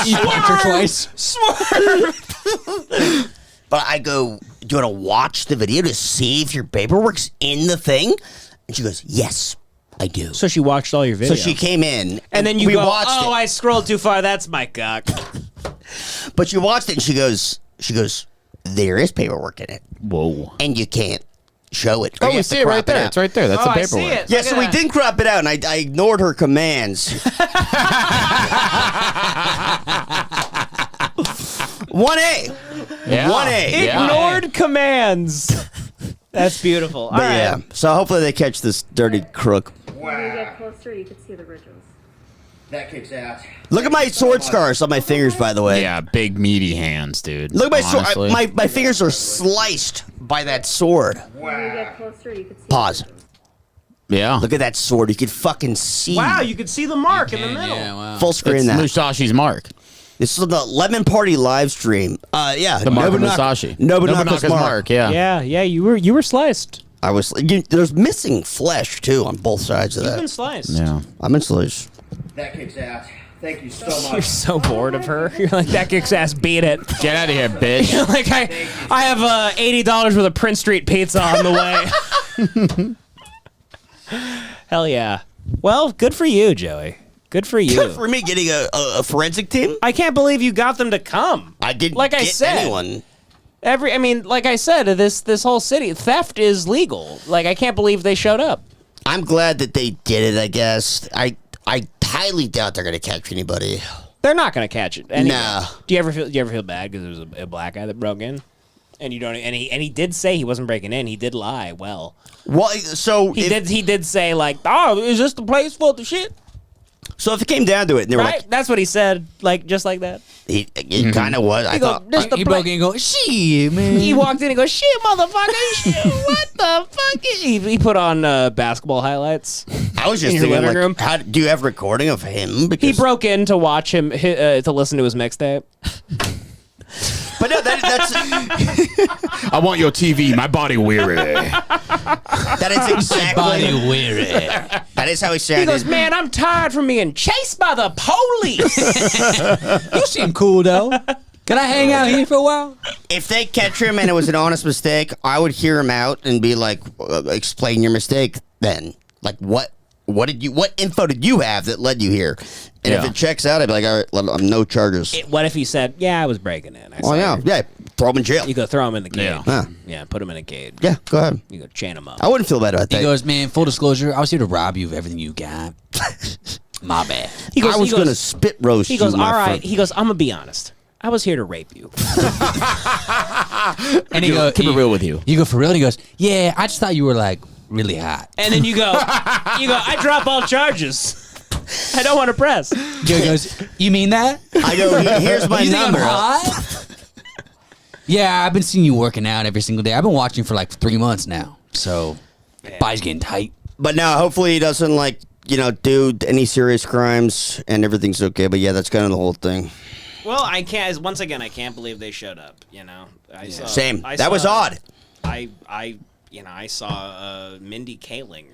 you punch her twice. Swerve. But I go, do you want to watch the video to see if your paperwork's in the thing? And she goes, yes, I do. So she watched all your videos. So she came in. And then we go, watched it. I scrolled too far. That's my cock. But she watched it and she goes, there is paperwork in it. Whoa. And you can't show it. Oh, you see it right there. It's right there. That's the paperwork. I see it. Yeah, Look so at we that. didn't crop it out, and I ignored her commands. 1A. Yeah. 1A. Ignored commands. That's beautiful. All But right. yeah, so hopefully they catch this dirty crook. When you get closer, you can see the ridges. That kicks ass. Look at my sword scars on my fingers, by the way. Yeah, big meaty hands, dude. Look at my sword. Honestly. My fingers are sliced by that sword. When you get closer, you can see Pause. the ridges. Yeah. Look at that sword. You could fucking see. Wow, you could see the mark in the middle. Yeah, wow. Full screen It's that. Musashi's mark. This is the Lemon Party live stream. Yeah. The mark of Nobunaga- Musashi. Nobunaga's Nobunaga's mark, yeah. Yeah, you were sliced. I was. There's missing flesh too on both sides of You've that. been sliced. Yeah. I'm in sliced. That kicks ass. Thank you so You're much. so bored of her. You're like, that kicks ass, beat it. Get out of here, bitch. You're like, I have $80 worth of Prince Street pizza on the way. Hell yeah. Well, good for you, Joey. Good for you. Good for me getting a forensic team. I can't believe you got them to come. I didn't Like I get said. anyone. Like I said, this whole city, theft is legal. Like, I can't believe they showed up. I'm glad that they did it. I guess I highly doubt they're gonna catch anybody. They're not going to catch it. Anyway. No. Do you ever feel bad because there was a black guy that broke in? And you don't. And he did say he wasn't breaking in. He did lie. Well, So he did say like, oh, is this the place full of shit? So if it came down to it, and they were Right? That's what he said. Like just like that. like, it kind of was. I He go, thought. this the He pla-" broke in and go, shit, man. He walked in and goes, shit, motherfucker, shit, what the fuck? He put on basketball highlights. I was just in your thinking, living room? like, how do you have recording of him? Because, He broke in to watch him to listen to his mixtape. but no, that's I want your TV, my body weary. that is exactly Body weary. that is how he He sounded. goes, man, I'm tired from being chased by the police. You seem cool, though. Can I hang out here for a while? If they catch him and it was an honest mistake, I would hear him out and be like, explain your mistake. Then, like, what info did you have that led you here? And if Yeah. it checks out, I'd be like, all right, no charges. What if he said, yeah, I was breaking in? I Oh saw you. yeah, throw him in jail. You go throw him in the cage. Yeah. Huh. Yeah, put him in a cage. Yeah, go ahead. You go chain him up. I wouldn't feel bad about He that. goes, man, full disclosure, I was here to rob you of everything you got. My bad. He goes, I was he going to goes, spit roast he goes, you, my all right. friend. He goes, I'm going to be honest. I was here to rape you. And he goes, Keep it real with you. You go, for real? And he goes, yeah, I just thought you were, like, really hot. And then you go, I drop all charges. I don't want to press. Joe goes, you mean that? I go, here's my You think I'm number. hot? Yeah, I've been seeing you working out every single day. I've been watching for like 3 months now. So, body's getting tight. But no, hopefully he doesn't, like, do any serious crimes and everything's okay. But yeah, that's kind of the whole thing. Well, I can't. Once again, I can't believe they showed up. Same. That was odd. I saw Mindy Kaling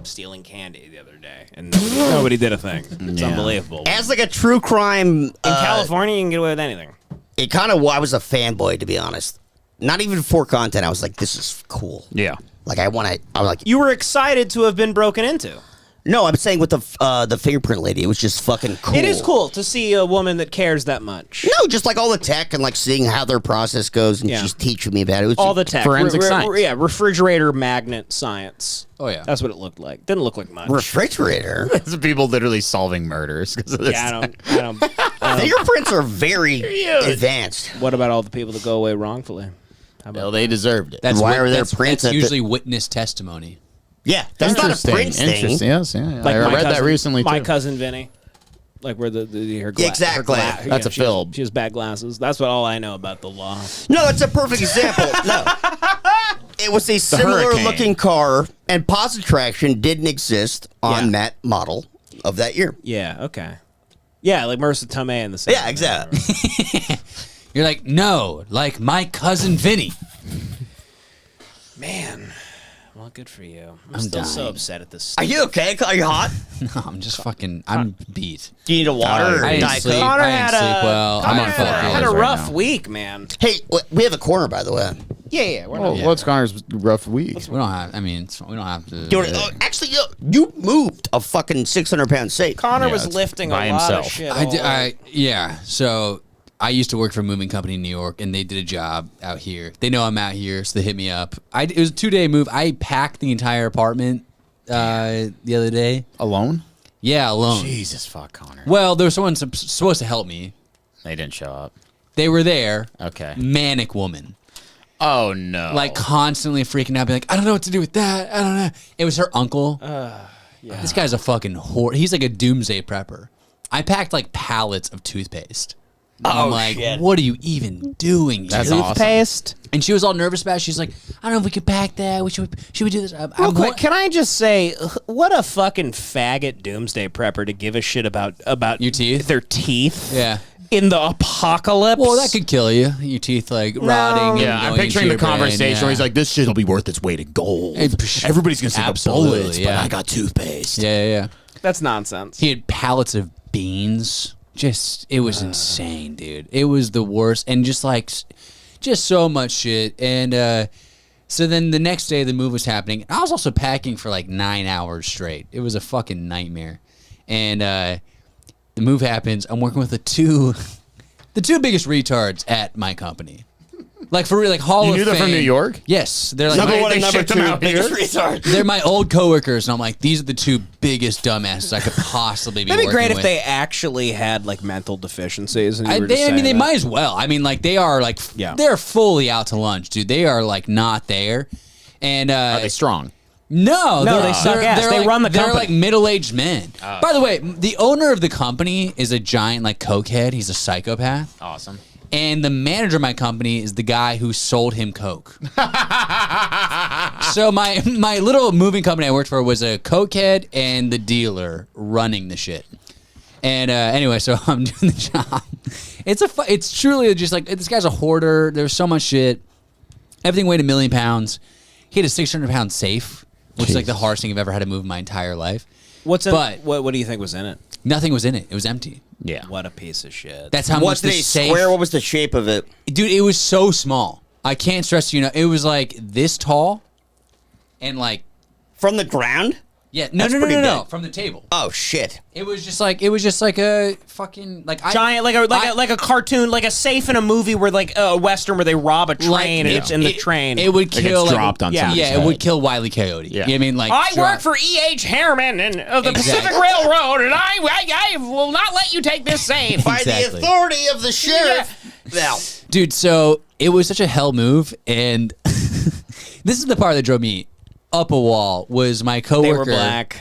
stealing candy the other day, and nobody did a thing. It's unbelievable. As like a true crime In California, you can get away with anything. It kind of. I was a fanboy, to be honest. Not even for content. I was like, this is cool. Yeah. Like I was like, You were excited to have been broken into. no, I'm saying with the fingerprint lady, it was just fucking cool. It is cool to see a woman that cares that much. No, just like all the tech and like seeing how their process goes and Yeah. just teaching me about it. It was All the tech. Forensic science. Refrigerator magnet science. Oh, yeah. That's what it looked like. Didn't look like much. refrigerator. It's people literally solving murders because of this. Yeah, I don't. Fingerprints are very advanced. What about all the people that go away wrongfully? How about Well, they deserved it. That's Why are there that's, prints That's at the- usually witness testimony. Yeah, that's not a print thing. Interesting. Yes, yeah. Like I my read that cousin- recently My too. cousin Vinny, like where her Exactly. That's a she has- film. She has bad glasses. That's what all I know about the law. No, that's a perfect example. No. It was a similar hurricane. looking car, and Positive Traction didn't exist on Yeah. that model of that year. Yeah. Okay. Yeah, like Marissa Tomei in the same. Yeah, exactly. You're like, no, like my cousin Vinny. Man. Well, good for you. I'm I'm still so dying. upset at this. Are you okay? Are you hot? No, I'm just fucking, I'm beat. Do you need a water or I didn't Diet sleep. Coke? Connor I didn't had sleep a well. I'm Connor on had full a- had a feels right rough now. week, man. Hey, we have a corner, by the way. Yeah. We're Well, not. what's Connor's rough week? We don't have, I mean, we don't have to. Actually, you moved a fucking 600-pound safe. Connor Yeah, was it's lifting by a lot himself. of shit. Yeah. So I used to work for a moving company in New York, and they did a job out here. They know I'm out here, so they hit me up. It was a 2-day move. I packed the entire apartment the other day. Alone? Yeah, alone. Jesus fuck, Connor. Well, there was someone supposed to help me. They didn't show up. They were there. Okay. Manic woman. Oh no. Like constantly freaking out, being like, I don't know what to do with that. I don't know. It was her uncle. This guy's a fucking whore. He's like a doomsday prepper. I packed like pallets of toothpaste. I'm like, shit. what are you even doing? That's here? awesome. Toothpaste. And she was all nervous about it. She's like, I don't know if we could pack that. Should we do this? I'm Real quick, going- can I just say, what a fucking faggot doomsday prepper to give a shit about Your teeth? their teeth. Yeah. In the apocalypse. Well, that could kill you. Your teeth like rotting. Yeah, and I'm going picturing into the your brain, conversation yeah. where he's like, "This shit will be worth its weight in gold. It- Everybody's gonna say the Absolutely, bullets, but yeah. I got toothpaste." Yeah. That's nonsense. He had pallets of beans. It was insane, dude. It was the worst, and just so much shit. And so then the next day, the move was happening. I was also packing for like 9 hours straight. It was a fucking nightmare. And the move happens. I'm working with the two biggest retards at my company. Like for real, like Hall You of knew Fame. them from New York? Yes, they're like Number one they and number shipped them two out biggest here? retards. they're my old coworkers, and I'm like, these are the two biggest dumbasses I could possibly be. That'd be working great if with. they actually had like mental deficiencies. And you were They just saying that. might as well. I mean, like they are like Yeah. they're fully out to lunch, dude. They are like not there, and Are they strong? no, they suck ass. They like, run the They're company. like middle-aged men. By the way, the owner of the company is a giant like cokehead. He's a psychopath, Awesome. and the manager of my company is the guy who sold him coke. So my little moving company I worked for was a cokehead and the dealer running the shit. And anyway, so I'm doing the job. It's truly just like this guy's a hoarder. There's so much shit. Everything weighed 1 million pounds. He had a 600-pound safe, which is like the hardest thing I've ever had to move in my entire life. What's in But- what do you think was in it? Nothing was in it. It was empty. Yeah. What a piece of shit. That's how What's much the the safe. square? What was the shape of it? Dude, it was so small. I can't stress to you enough. It was like this tall, and like From the ground? yeah, no, That's no, no, pretty no, big. from the table. Oh shit! It was just like a fucking like giant, like a cartoon, like a safe in a movie where like a western where they rob a train and it's in the train. It would Like kill it's dropped on somebody's yeah, it would head. kill Wile E. Coyote. Yeah. You know what I mean? Like I drop- work for E.H. Harriman and of the Exactly. Pacific Railroad, and I will not let you take this safe. By the Exactly. authority of the sheriff. Now, Dude, so it was such a hell move, and this is the part that drove me up a wall. Was my coworker? They were black.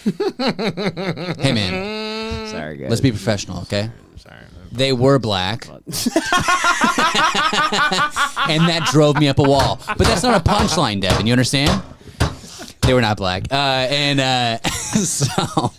Hey man, Sorry, guys. let's be professional, okay? Sorry. They were black, and that drove me up a wall. But that's not a punchline, Devin. You understand? They were not black, so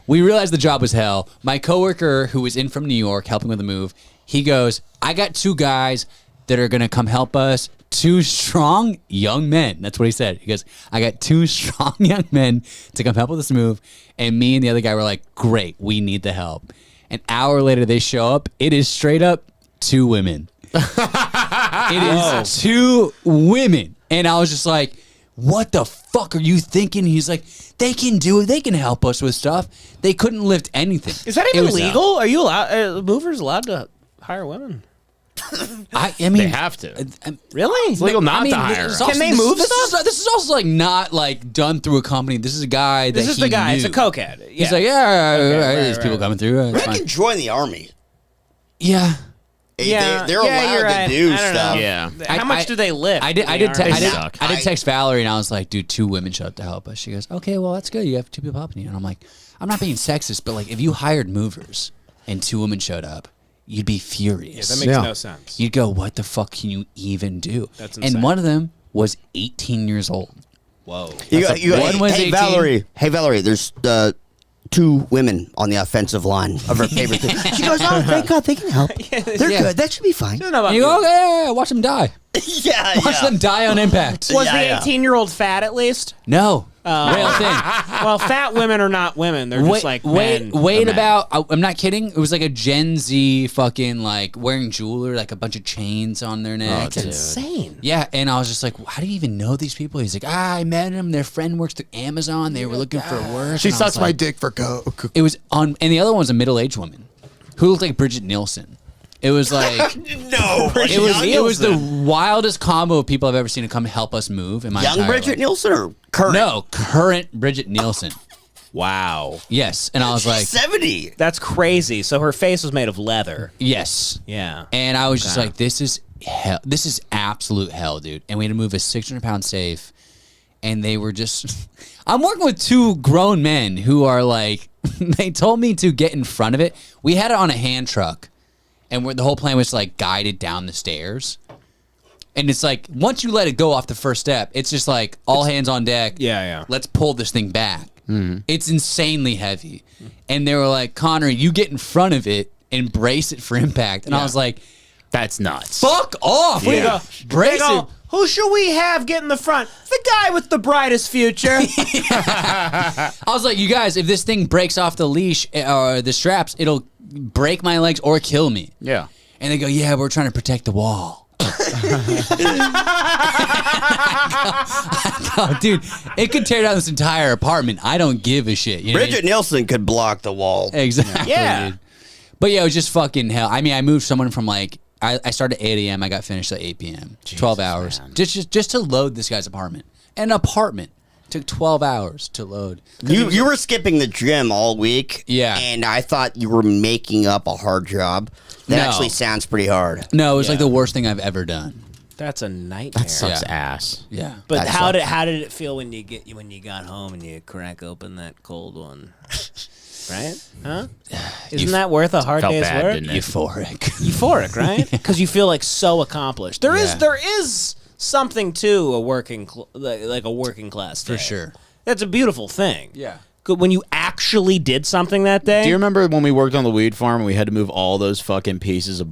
We realized the job was hell. My coworker who was in from New York helping with the move, he goes, I got 2 guys that are going to come help us. 2 strong young men. That's what he said. He goes, I got 2 strong young men to come help with this move. And me and the other guy were like, great, we need the help. An hour later, they show up. It is straight up 2 women. It is 2 women. And I was just like, what the fuck are you thinking? He's like, they can do it. They can help us with stuff. They couldn't lift anything. Is that even legal? Are you allowed? Movers allowed to hire women? I mean, they have to. Really? It's legal not to hire. Can they move stuff? This is also like not like done through a company. This is a guy that This is he the guy. knew. It's a cokehead. Yeah. He's like, there's people coming through. It's I fine. can join the army. Yeah. They're allowed to do stuff. Yeah. How much do they lift? I did suck. text Valerie and I was like, dude, 2 women showed up to help us. She goes, okay, well, that's good. You have 2 people helping you. And I'm like, I'm not being sexist, but like if you hired movers and 2 women showed up, you'd be furious. That makes no sense. You'd go, what the fuck can you even do? That's insane. And one of them was 18 years old. Whoa. One was 18. Valerie. Hey, Valerie, there's 2 women on the offensive line of her favorite thing. She goes, oh, thank God they can help. They're good. That should be fine. I don't know about And you go, okay, watch them die. Watch them die on impact. Was the 18-year-old fat at least? No. Real thing. Well, fat women are not women. They're just like men. Wait about, I'm not kidding. It was like a Gen Z fucking like wearing jewelry, like a bunch of chains on their neck. That's insane. Yeah, and I was just like, how do you even know these people? He's like, I met him. Their friend works through Amazon. They were looking for work. She And I sucks was my like, dick for coke. It was on, and the other one was a middle-aged woman who looked like Bridget Nielsen. It was like it was the wildest combo of people I've ever seen to come help us move in my Young entire Bridget life. Nielsen or current? No, current Bridget Nielsen. Wow. Yes, and I was like, 70. That's crazy. So her face was made of leather. yes. Yeah. And I was just like, this is hell. This is absolute hell, dude. And we had to move a 600-pound safe. And they were just, I'm working with 2 grown men who are like, they told me to get in front of it. We had it on a hand truck. And the whole plan was to like guide it down the stairs. And it's like, once you let it go off the first step, it's just like all hands on deck. Yeah. Let's pull this thing back. It's insanely heavy. And they were like, Connor, you get in front of it and brace it for impact. And I was like, That's nuts. fuck off. Yeah. Brace it. Who should we have get in the front? The guy with the brightest future. I was like, you guys, if this thing breaks off the leash or the straps, it'll break my legs or kill me. Yeah. And they go, yeah, we're trying to protect the wall. Oh, dude, it could tear down this entire apartment. I don't give a shit. You know Bridget Nielsen could block the wall. Exactly. Yeah. Dude. But yeah, it was just fucking hell. I mean, I moved someone from like, I started at 8 a.m. I got finished at 8 p.m. 12 hours. Just to load this guy's apartment. An apartment. Took 12 hours to load. You were skipping the gym all week. Yeah. And I thought you were making up a hard job. That No. actually sounds pretty hard. No, it was like the worst thing I've ever done. That's a nightmare. That sucks Yeah. ass. Yeah. But That how sucks. did it feel when you got home and you crack open that cold one? Right? Huh? Isn't that worth a hard Felt day's bad, work? didn't it? Euphoric. Euphoric, right? Because you feel like so accomplished. There is something to a working like a working class day. For sure. That's a beautiful thing. Yeah. Good when you actually did something that day. Do you remember when we worked on the weed farm and we had to move all those fucking pieces of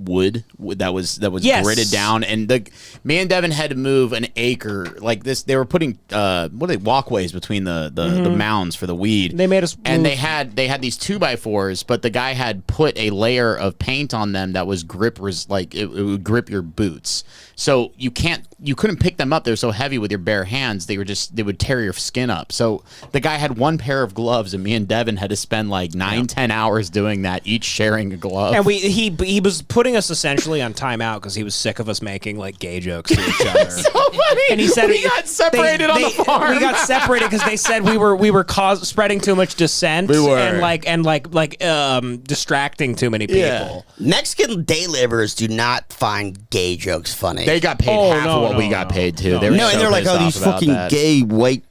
wood that was Yes. gridded down, and me and Devin had to move an acre like this. They were putting walkways between the mounds for the weed. They made us and move. they had these 2x4s, but the guy had put a layer of paint on them that was it would grip your boots. So you couldn't pick them up. They're so heavy with your bare hands. They would tear your skin up. So the guy had one pair of gloves, and me and Devin had to spend like 9-10 hours doing that, each sharing a glove. And he was putting us essentially on timeout because he was sick of us making like gay jokes to each other. So funny. And he said we got separated on the farm. We got separated because they said we were spreading too much dissent. We were. and distracting too many people. Yeah. Mexican day laborers do not find gay jokes funny. They got paid half of what we got paid too. They were No, so and they're like, pissed oh, these off about fucking that. gay white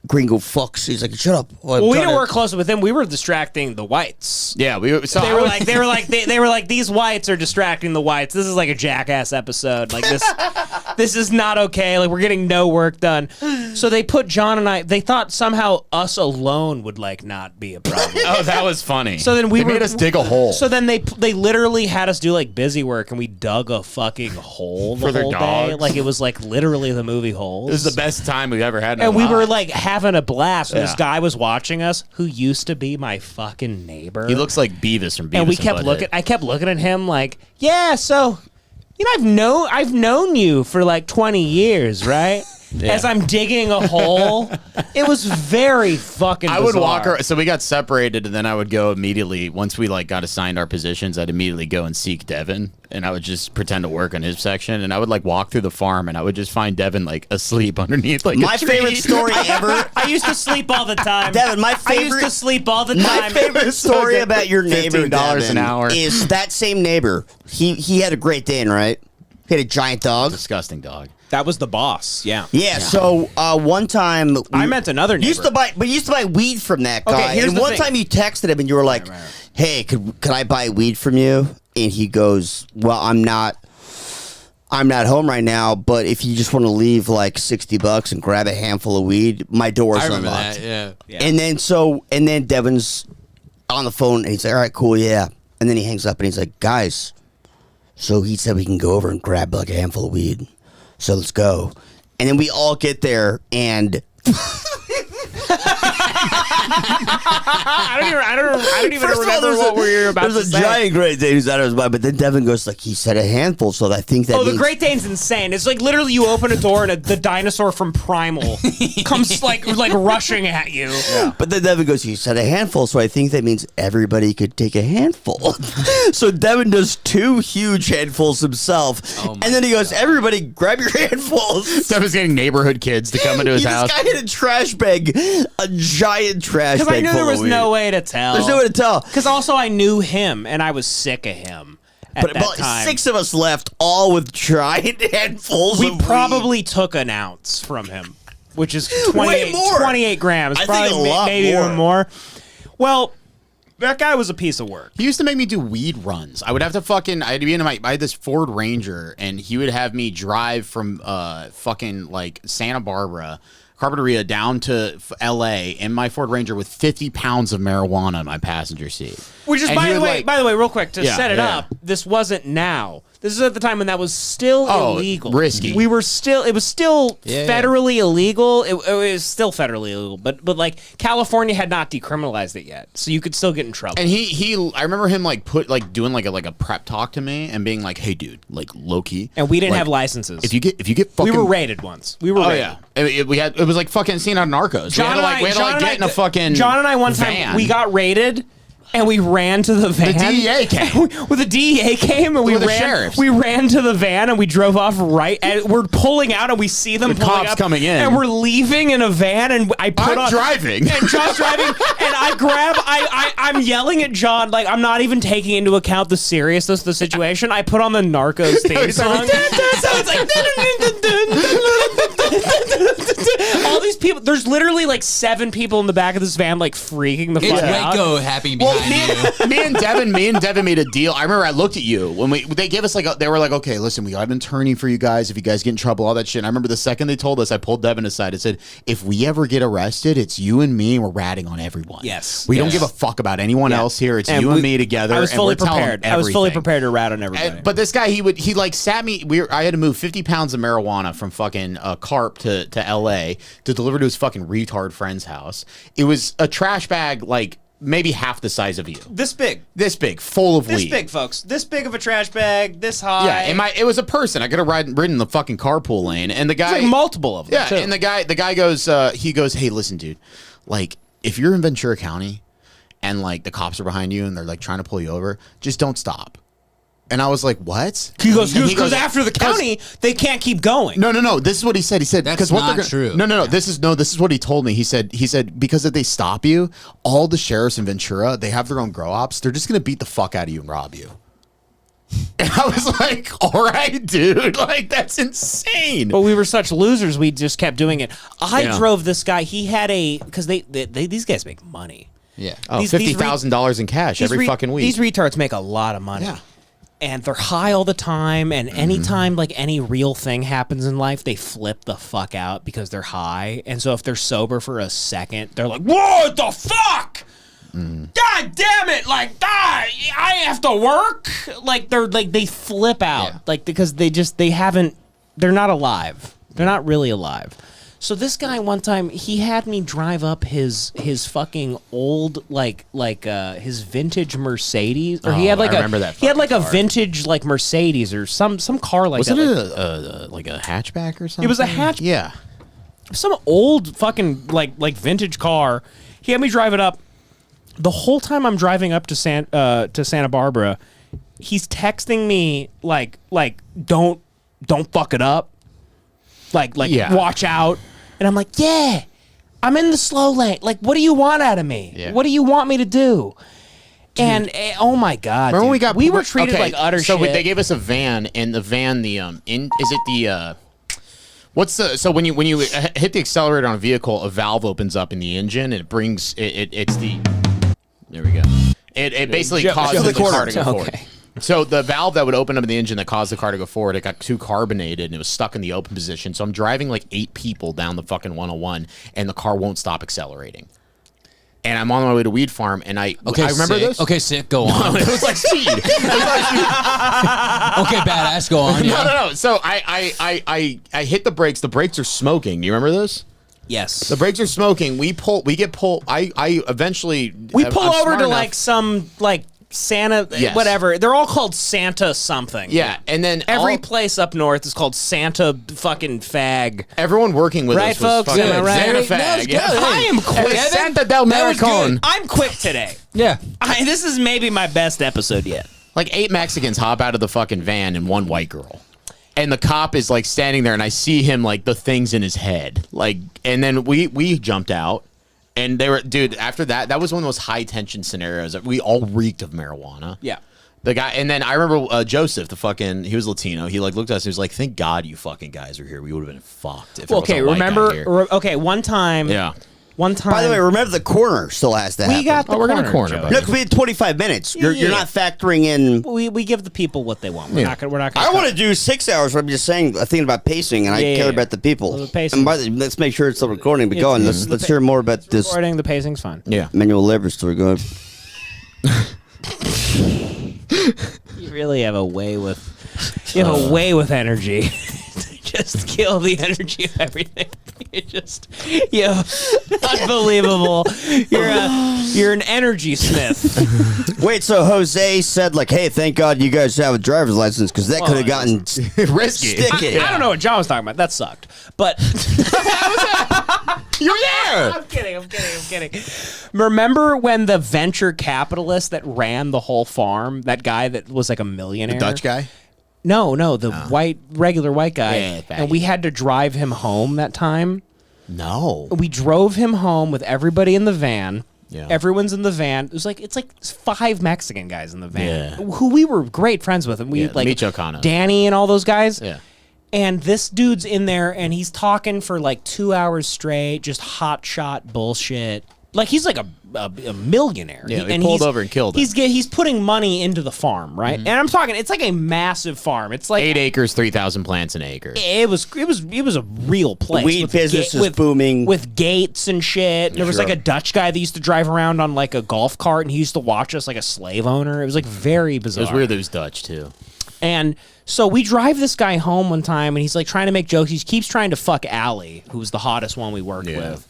gringo fucks. He's like, shut up. Well, we didn't work closely with him. We were distracting the whites. Yeah, we were. So They were like these whites are distracting the whites. This is like a Jackass episode. Like this is not okay. Like we're getting no work done. So they put John and I. They thought somehow us alone would like not be a problem. Oh, that was funny. So then they made us dig a hole. So then they literally had us do like busy work, and we dug a fucking hole the For their whole day. dogs? Like it was like literally the movie Holes. This is the best time we've ever had in And our we were lives. like having a blast. And this Yeah. guy was watching us, who used to be my fucking neighbor. He looks like Beavis from Beavis and we kept Butthead. looking. I kept looking at him like, yeah. So, I've known you for like 20 years, right? As I'm digging a hole, it was very fucking. I would walk bizarre. her. So we got separated, and then I would go immediately. Once we like got assigned our positions, I'd immediately go and seek Devan, and I would just pretend to work on his section, and I would like walk through the farm, and I would just find Devan like asleep underneath like My a tree. favorite story ever. I used to sleep all the time. Devin, my I used favorite- to sleep all the My time. favorite story about your neighbor, $15 Devin, an hour. is that same neighbor. He had a Great Dane, right? He had a giant dog. Disgusting dog. That was the boss. Yeah. Yeah. So one time I meant another neighbor. used to buy weed from that guy. Okay, here's and the one thing. time you texted him and you were like, "Hey, could I buy weed from you?" And he goes, "Well, I'm not home right now, but if you just want to leave like $60 and grab a handful of weed, my door's I remember unlocked." that. Yeah. And then Devan's on the phone and he's like, "All right, cool, yeah." And then he hangs up and he's like, "Guys, so he said we can go over and grab like a handful of weed. So let's go." And then we all get there and I don't even First of all, remember what we were about to there's a say. giant Great Dane who's out of his mind, but then Devin goes like, he said a handful, so I think that Oh, the means- Great Dane's insane. It's like literally you open a door and the dinosaur from Primal comes like rushing at you. But then Devin goes, he said a handful, so I think that means everybody could take a handful. So Devin does 2 huge handfuls himself, and then he goes, everybody grab your handfuls. Devan's getting neighborhood kids to come into his house. This guy had a trash bag, a giant trash bag. Because I knew there full of was weed. no way to tell. There's no way to tell. Because also I knew him and I was sick of him at But that time. 6 of us left, all with giant handfuls We of weed. probably took an ounce from him, which is 28, more. 28 grams. I think Probably a lot maybe more. even more. Well, that guy was a piece of work. He used to make me do weed runs. I would have to fucking. I had this Ford Ranger, and he would have me drive from fucking like Santa Barbara, Carpinteria down to L.A. in my Ford Ranger with 50 pounds of marijuana in my passenger seat. Which is, And by he the would, way, like- real quick, to Yeah, set it yeah. up, this wasn't now. This is at the time when that was still illegal. risky. It was still Yeah. federally illegal. It was still federally illegal, but like California had not decriminalized it yet, so you could still get in trouble. And I remember him doing like a prep talk to me and being like, "Hey, dude, like low key." And we didn't like, have licenses. If you get fucking, we were raided once. We were Oh raided. yeah, it was like fucking scene out of Narcos. We had to get in a fucking John and I one time van. we got raided. And we ran to the van. DEA came. Well, the DEA came, and we With the ran. sheriffs. We ran to the van, and we drove off right. And we're pulling out, and we see them The pulling cops up, coming in. and we're leaving in a van. And I put I'm on driving. and John's driving, and I grab. I'm yelling at John, like I'm not even taking into account the seriousness of the situation. I put on the Narcos theme song, so it's like. All these people. There's literally like 7 people in the back of this van, like freaking the It's fuck out. Waco happening behind you. me and Devin made a deal. I remember I looked at you when they gave us they were like, okay, listen, we got an attorney for you guys if you guys get in trouble, all that shit. And I remember the second they told us, I pulled Devin aside and said, if we ever get arrested, it's you and me, and we're ratting on everyone. Yes. we don't Yes. give a fuck about anyone else here. It's And you we- and me together. I was and fully we're telling prepared. them I was fully everything. prepared to rat on everybody. But this guy, he like sat me. I had to move 50 pounds of marijuana from fucking Carp to L.A. to deliver to his fucking retard friend's house. It was a trash bag like maybe half the size of you. this big. This big, full of This weed. big, folks. This big of a trash bag. This high. Yeah, and it was a person. I could have ridden the fucking carpool lane, and the guy, It's like multiple of them. yeah, too. and the guy goes, he goes, hey, listen, dude, like if you're in Ventura County, and like the cops are behind you and they're like trying to pull you over, just don't stop. And I was like, what? He goes, And because after the county, they can't keep going. No. This is what he said. He said That's because what not they're gonna, true. No. This is what he told me. He said because if they stop you, all the sheriffs in Ventura, they have their own grow ops. They're just gonna beat the fuck out of you and rob you. And I was like, all right, dude, like that's insane. But we were such losers, we just kept doing it. I Yeah. drove this guy. He had because these guys make money. Yeah. Oh, these $50,000 in cash every fucking week. These retards make a lot of money. Yeah. and they're high all the time, and anytime like any real thing happens in life, they flip the fuck out because they're high. And so if they're sober for a second, they're like, what the fuck? God damn it, like I have to work. Like they flip out. Like because they're not alive. They're not really alive. So this guy one time, he had me drive up his fucking old his vintage Mercedes, or he had like I remember that he had like fucking a car. vintage like Mercedes or some car like Wasn't that. it like a hatchback or something? It was a hatch. Yeah. Some old fucking like vintage car. He had me drive it up. The whole time I'm driving up to Santa Barbara, he's texting me like don't fuck it up. Like watch out. And I'm like, yeah, I'm in the slow lane. Like, what do you want out of me? Yeah. What do you want me to do? Dude. And oh my god, Remember when we were treated like utter so shit. they gave us a van, and the van, what's the, so when you hit the accelerator on a vehicle, a valve opens up in the engine, and it brings it's the, there we go. It basically causes the car to go forward. So the valve that would open up in the engine that caused the car to go forward, it got too carbonated and it was stuck in the open position. So I'm driving like 8 people down the fucking 101 and the car won't stop accelerating. And I'm on my way to Weed Farm and I remember this. Okay, sick. Go on. It was like speed. Okay, badass. Go on. Yeah. No. So I hit the brakes. The brakes are smoking. Do you remember this? Yes. The brakes are smoking. We get pulled. I eventually we pull I'm over smart to enough- like some like Santa, Yes. whatever. They're all called Santa something. Yeah, and then every place up north is called Santa fucking fag. Everyone working with right, us was folks? fucking Am I right? Santa fag. Yeah. I am quick. Santa del Maricon. I'm quick today. Yeah. This is maybe my best episode yet. Like 8 Mexicans hop out of the fucking van and 1 white girl. And the cop is like standing there and I see him like the things in his head. Like, and then we jumped out and they were, dude, after that was one of those high tension scenarios that we all reeked of marijuana. Yeah. The guy, and then I remember Joseph, he was Latino. He like looked at us and he was like, thank God you fucking guys are here. We would have been fucked if it was a white guy here. Okay, one time. Yeah. One time. By the way, remember the corner still has to happen. we got the we're gonna corner, Joe. buddy. No, it could be 25 minutes. You're not factoring in. We give the people what they want. We're not gonna. I want to do 6 hours. But I'm just saying, thinking about pacing, and I care about the people. Well, the pacing. And by the, let's make sure it's still recording. But go on. Let's hear more about this Recording the pacing's fine. Yeah. manual labor story. Go ahead. You really have a way with. You have a way with energy. Just kill the energy of everything. Unbelievable. You're an energy smith. Wait, so Jose said like, "Hey, thank God you guys have a driver's license because that could have gotten Risky. sticky." I don't know what John was talking about. That sucked. But You're there. I'm kidding. Remember when the venture capitalist that ran the whole farm, that guy that was like a millionaire? The Dutch guy? No, the regular white guy. Yeah, and we had to drive him home that time. No. We drove him home with everybody in the van. Yeah. Everyone's in the van. It's like 5 Mexican guys in the van Yeah. who we were great friends with. And we Yeah, like Micho Cano. Danny and all those guys. Yeah. And this dude's in there and he's talking for like 2 hours straight, just hot shot bullshit. Like he's like a millionaire. Yeah, they pulled over and killed him. He's putting money into the farm, right? And I'm talking, it's like a massive farm. It's like 8 acres, 3,000 plants an acre. it was a real place. Weed with business is booming. with gates and shit. There was like a Dutch guy that used to drive around on like a golf cart, and he used to watch us like a slave owner. It was like very It bizarre. was weird that it was Dutch, too. And so we drive this guy home one time, and he's like trying to make jokes. He keeps trying to fuck Allie, who's the hottest one we worked with.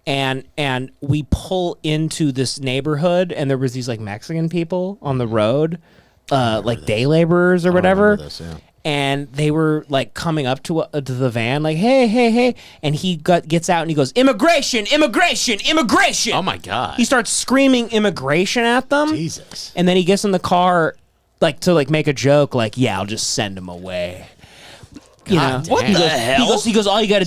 And we pull into this neighborhood, and there was these like Mexican people on the road, like day laborers or whatever. This, yeah. And they were like coming up to the van, like, hey, and he gets out and he goes, immigration. Oh, my God. He starts screaming immigration at them. Jesus. And then he gets in the car, like to like make a joke, like, yeah, I'll just send him away. You know What the hell? He goes. All you got to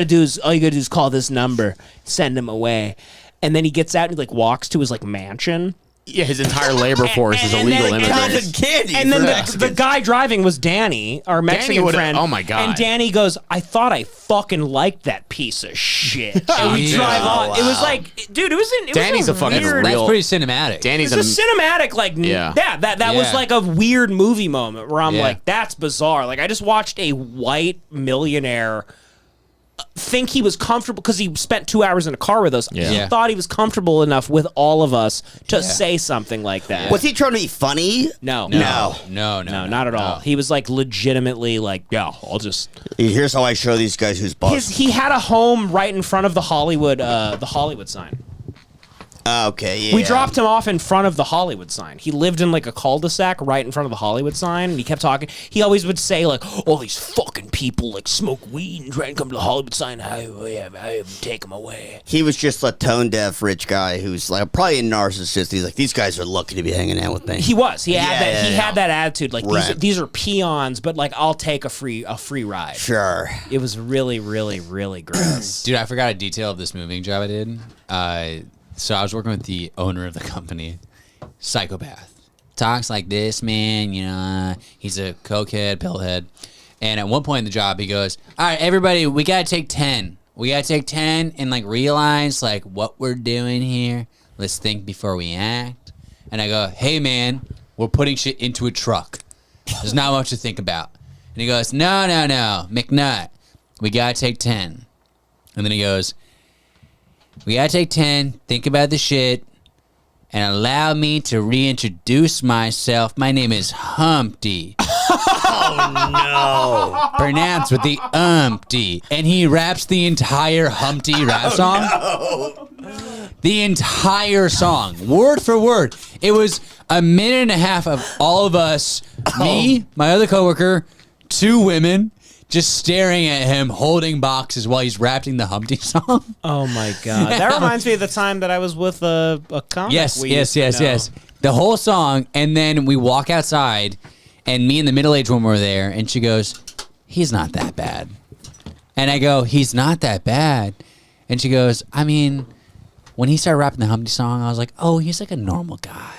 do is call this number, send him away, and then he gets out and he like walks to his like mansion, Yeah, his entire labor force is illegal immigrants. And then the guy driving was Danny, our Mexican friend. Oh my god! And Danny goes, "I thought I fucking liked that piece of shit." And we drive on. Wow. It was like, dude, it was Danny's a fucking weird. That's pretty cinematic. Danny's a cinematic, like, that was like a weird movie moment where I'm like, that's bizarre. Like, I just watched a white millionaire think he was comfortable because he spent 2 hours in a car with us. He thought he was comfortable enough with all of us to say something like that. Was he trying to be funny? No, not at all. He was like legitimately like, yeah, I'll just. Here's how I show these guys who's boss. He had a home right in front of the Hollywood sign. Okay, yeah. We dropped him off in front of the Hollywood sign. He lived in like a cul-de-sac right in front of the Hollywood sign, and he kept talking. He always would say like, "All these fucking people like smoke weed and try and come to the Hollywood sign. I take them away." He was just a tone-deaf rich guy who's like probably a narcissist. He's like, these guys are lucky to be hanging out with me. He was. He had that. He had that attitude. Like these are peons, but like I'll take a free ride. Sure. It was really, really, really gross. Dude, I forgot a detail of this moving job I did. So I was working with the owner of the company, psychopath. Talks like this, man, you know, he's a cokehead, pillhead. And at one point in the job, he goes, all right, everybody, we got to take 10. We got to take 10 and, like, realize, like, what we're doing here. Let's think before we act. And I go, hey, man, we're putting shit into a truck. There's not much to think about. And he goes, no, McNutt, we got to take 10. And then he goes, we gotta take 10, think about the shit, and allow me to reintroduce myself. My name is Humpty. Oh, no. Pronounced with the umpty. And he raps the entire Humpty rap song. No. The entire song, word for word. It was a minute and a half of all of us, me, my other coworker, 2 women, just staring at him, holding boxes while he's rapping the Humpty song. Oh my god, that reminds me of the time that I was with a comic. Yes. The whole song, and then we walk outside, and me and the middle-aged woman were there, and she goes, "He's not that bad," and I go, "He's not that bad," and she goes, "I mean, when he started rapping the Humpty song, I was like, oh, he's like a normal guy."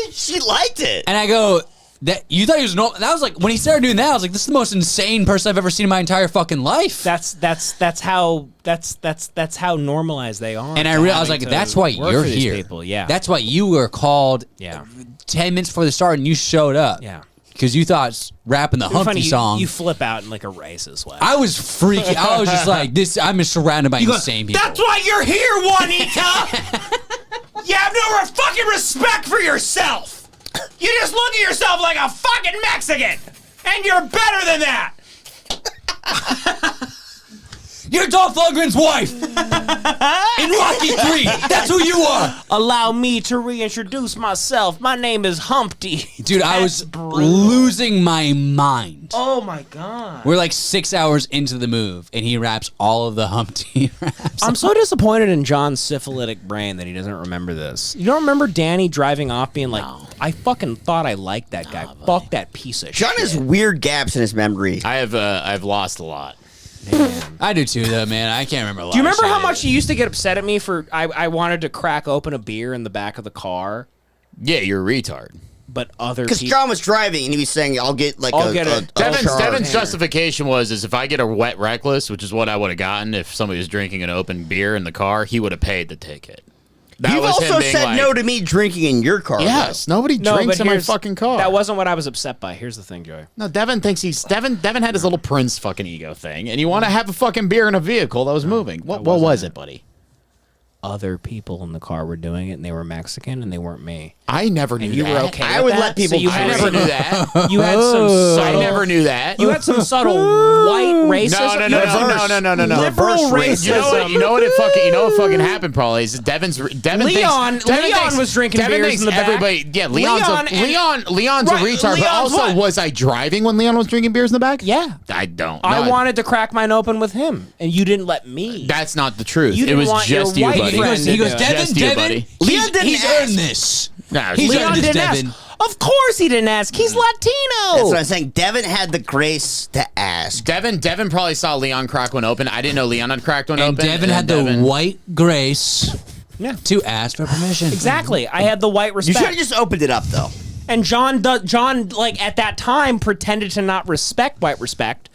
She liked it, and I go, that you thought he was normal? That was like when he started doing that. I was like, "This is the most insane person I've ever seen in my entire fucking life." That's how normalized they are. And I was like, "That's why you're here. People. Yeah, that's why you were called. 10 minutes before the start, and you showed up. Yeah, because you thought rapping the Humpty song. You flip out in like a racist way. I was freaking. I was just like, this. I'm just surrounded by insane people. That's why you're here, Juanita. You have no fucking respect for yourself. You just look at yourself like a fucking Mexican, and you're better than that. You're Dolph Lundgren's wife in Rocky 3. That's who you are. Allow me to reintroduce myself. My name is Humpty. Dude, I was losing my mind. Oh my god. We're like 6 hours into the move, and he raps all of the Humpty raps. I'm so disappointed in John's syphilitic brain that he doesn't remember this. You don't remember Danny driving off being like, I fucking thought I liked that guy. Fuck that piece of shit. John has weird gaps in his memory. I've lost a lot. Man. I do too, though, man. I can't remember a lot. Do you remember how much you used to get upset at me for I wanted to crack open a beer in the back of the car? Yeah, you're a retard. But other because John was driving and he was saying, "I'll get like Devan's justification was if I get a wet reckless, which is what I would have gotten if somebody was drinking an open beer in the car, he would have paid the ticket." You've also said no to me drinking in your car. Yes, though. Nobody drinks in my fucking car. That wasn't what I was upset by. Here's the thing, Joey. No, Devan thinks Devan had his little Prince fucking ego thing, and you want to have a fucking beer in a vehicle that was moving. What was it, buddy? Other people in the car were doing it, and they were Mexican, and they weren't me. I never knew that. You were okay. I would let people. So I never knew that. You had some. Subtle, I never knew that. You had some subtle white racism. No. Liberal racism. You know what fucking happened? Probably is Devon Leon was drinking beers in the back. Everybody, yeah, Leon's a retard. But also, was I driving when Leon was drinking beers in the back? Yeah, I don't. I wanted to crack mine open with him, and you didn't let me. That's not the truth. It was just you, buddy. He goes, Devon, Leon didn't he's earned this. No, Leon didn't ask. Of course he didn't ask. He's Latino. That's what I'm saying. Devon had the grace to ask. Devon probably saw Leon crack one open. I didn't know Leon had cracked one open. And Devon had the white grace to ask for permission. Exactly. I had the white You should respect. have just opened it up, though. And John, like at that time, pretended to not respect white respect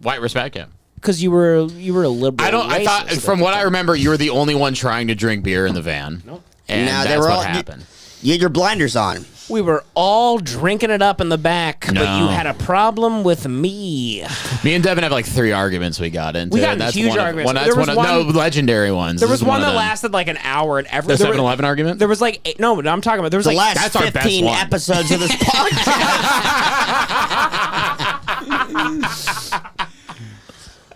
White respect, yeah. because you were a liberal. I thought, racist from at what the I time. remember, you were the only one trying to drink beer in the van. Nope. And Nah, they that's were what all- happened. You had your blinders on. We were all drinking it up in the back, but No. you had a problem with me. Me and Devin have like 3 arguments we got into. We got and that's huge one of- arguments. One, that's There was one of, one- no, legendary ones. There This was is one that of them. lasted like an hour and The there 7-Eleven argument? There was like no, but I'm talking about there was The like last that's our best 15 one. episodes of this podcast.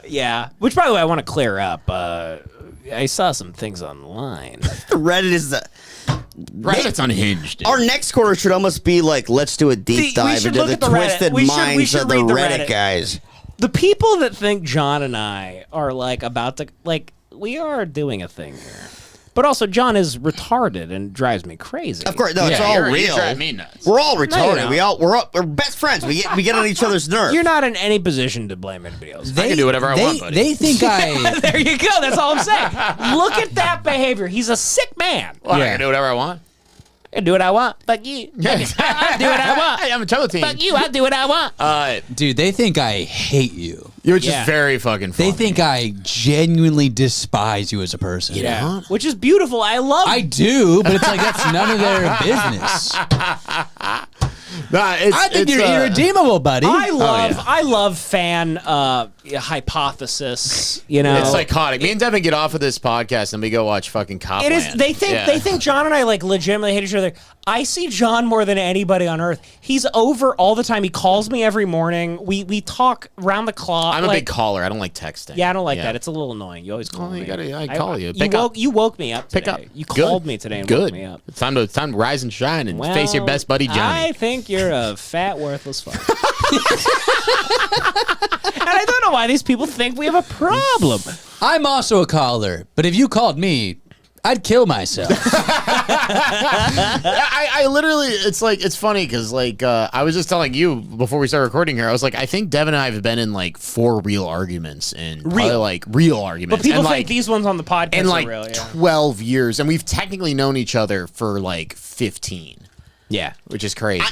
yeah. Which, by the way, I want to clear up. I saw some things online. Reddit is the. Right, it's unhinged. Dude. Our next quarter should almost be like, let's do a deep We dive should into look the at the Reddit. twisted We minds should of the read the Reddit Reddit. guys. The people that think John and I are like about to like we are doing a thing here. But also, John is retarded and drives me crazy. Of course, no, it's all you real. drive me nuts. We're all retarded. No, We're best friends. We get on each other's nerves. You're not in any position to blame anybody else. I can do whatever I want, buddy. They think I. There you go. That's all I'm saying. Look at that behavior. He's a sick man. Well, I Yeah. can do whatever I want. I do what I want. Fuck you. I do what I want. I'm a team. Fuck you. I do what I want. Dude, they think I hate you. You're just Yeah. very fucking funny. They think I genuinely despise you as a person. Yeah. Which is beautiful. I love I do, but it's like that's none of their business. Nah, it's, I think it's, you're irredeemable, buddy. I love fan hypothesis. You know, It's psychotic. Me and Devin get off of this podcast and we go watch fucking Copland. It is. They think John and I like legitimately hate each other. I see John more than anybody on earth. He's over all the time. He calls me every morning. We talk round the clock. I'm a like, big caller. I don't like texting. Yeah, I don't like that. It's a little annoying. You always call Well, me. you gotta- I call you. You Pick up. woke me up today. Pick up. You Good. called me today and Good. woke me up. It's time to rise and shine and face your Well, best buddy Johnny. I think you're a fat, worthless fuck. And I don't know why these people think we have a problem. I'm also a caller, but if you called me, I'd kill myself. I literally, it's funny because I was just telling you before we started recording here, I was like, I think Devin and I have been in like 4 real arguments and probably like real arguments. But people and, think like, these ones on the podcast in like are real. Yeah. 12 years, and we've technically known each other for like 15. Yeah. Which is crazy.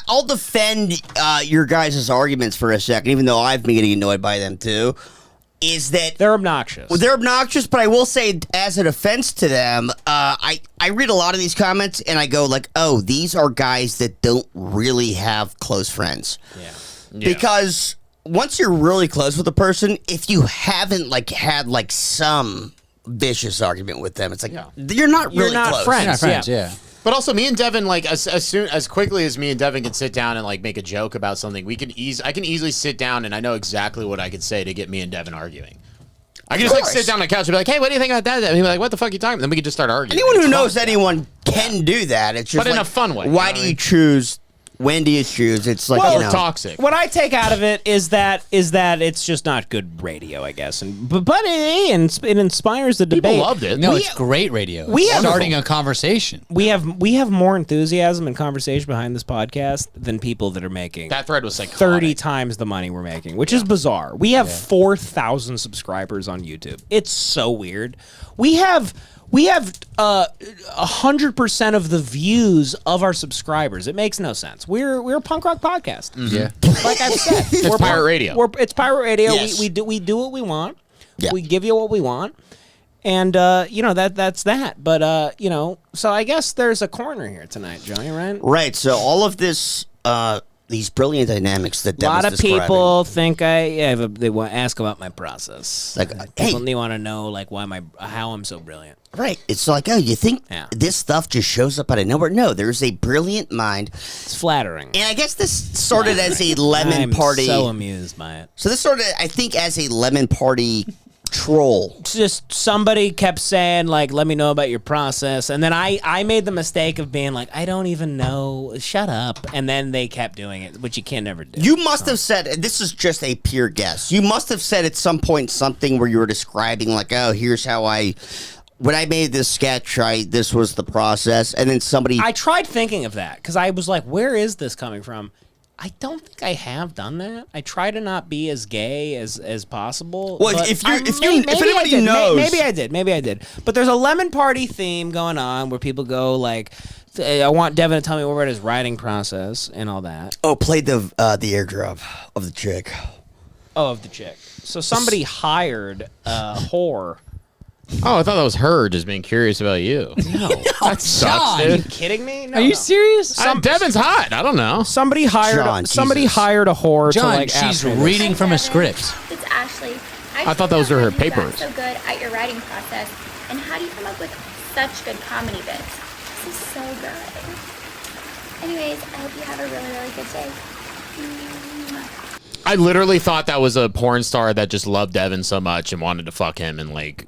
I'll defend your guys' arguments for a second, even though I've been getting annoyed by them too. Is that they're obnoxious? Well, they're obnoxious, but I will say, as a defense to them, I read a lot of these comments and I go like, oh, these are guys that don't really have close friends. Yeah. Because once you're really close with a person, if you haven't like had like some vicious argument with them, it's like you're not really close. You're not friends, yeah. But also, me and Devin, like as quickly as me and Devin can sit down and like make a joke about something, I can easily sit down and I know exactly what I could say to get me and Devin arguing. I can just like sit down on the couch and be like, "Hey, what do you think about that?" And he'd be like, "What the fuck are you talking about?" Then we could just start arguing. Anyone who knows anyone can do that. It's just But in like, a fun way, Why you know do what I you mean? choose? When do you choose? It's like Well, you know. toxic. What I take out of it is that it's just not good radio, I guess. And but it inspires the debate. People loved it. No, We- it's great radio. we It's have- starting a conversation. We have more enthusiasm and conversation behind this podcast than people that are making That thread was psychotic. 30 times the money we're making, which is bizarre. We have 4,000 subscribers on YouTube. It's so weird. We have 100% of the views of our subscribers. It makes no sense. We're a punk rock podcast. Yeah. Like I've said, It's pirate radio. It's pirate radio. Yes. We do what we want. Yeah. We give you what we want. And that's that. But so I guess there's a corner here tonight, Johnny, right? Right. So all of this, these brilliant dynamics that A lot Devan's of people describing. think they want to ask about my process. Like, people hey. they want to know like how I'm so brilliant. Right. It's like, oh, you think Yeah. this stuff just shows up out of nowhere? No, there's a brilliant mind. It's flattering. And I guess this started as a lemon I'm party. so amused by it. So this started, I think, as a lemon party troll. It's just somebody kept saying like, "Let me know about your process," and then I made the mistake of being like, "I don't even know. Shut up." And then they kept doing it, which you can never do. You must have said, and this is just a pure guess, you must have said at some point something where you were describing like, oh, here's how when I made this sketch, this was the process, and then somebody... I tried thinking of that because I was like, "Where is this coming from?" I don't think I have done that. I try to not be as gay as possible. Well, but if maybe anybody I did. knows, Maybe I did. But there's a lemon party theme going on where people go like, I want Devin to tell me more about his writing process and all that. Oh, played the airdrop of the chick. Oh, of the chick. So somebody hired a whore. Oh, I thought that was her just being curious about you. No. That sucks, Are you dude. kidding me? No, Are you no. serious? Devin's hot. I don't know. Somebody hired John, somebody Jesus. hired a whore John, to like she's ask me this. reading from a script. It's Ashley. I thought those were her papers. So good at your writing process, and how do you come up with such good comedy bits? This is so good. Anyways, I hope you have a really, really good day. I literally thought that was a porn star that just loved Devin so much and wanted to fuck him and like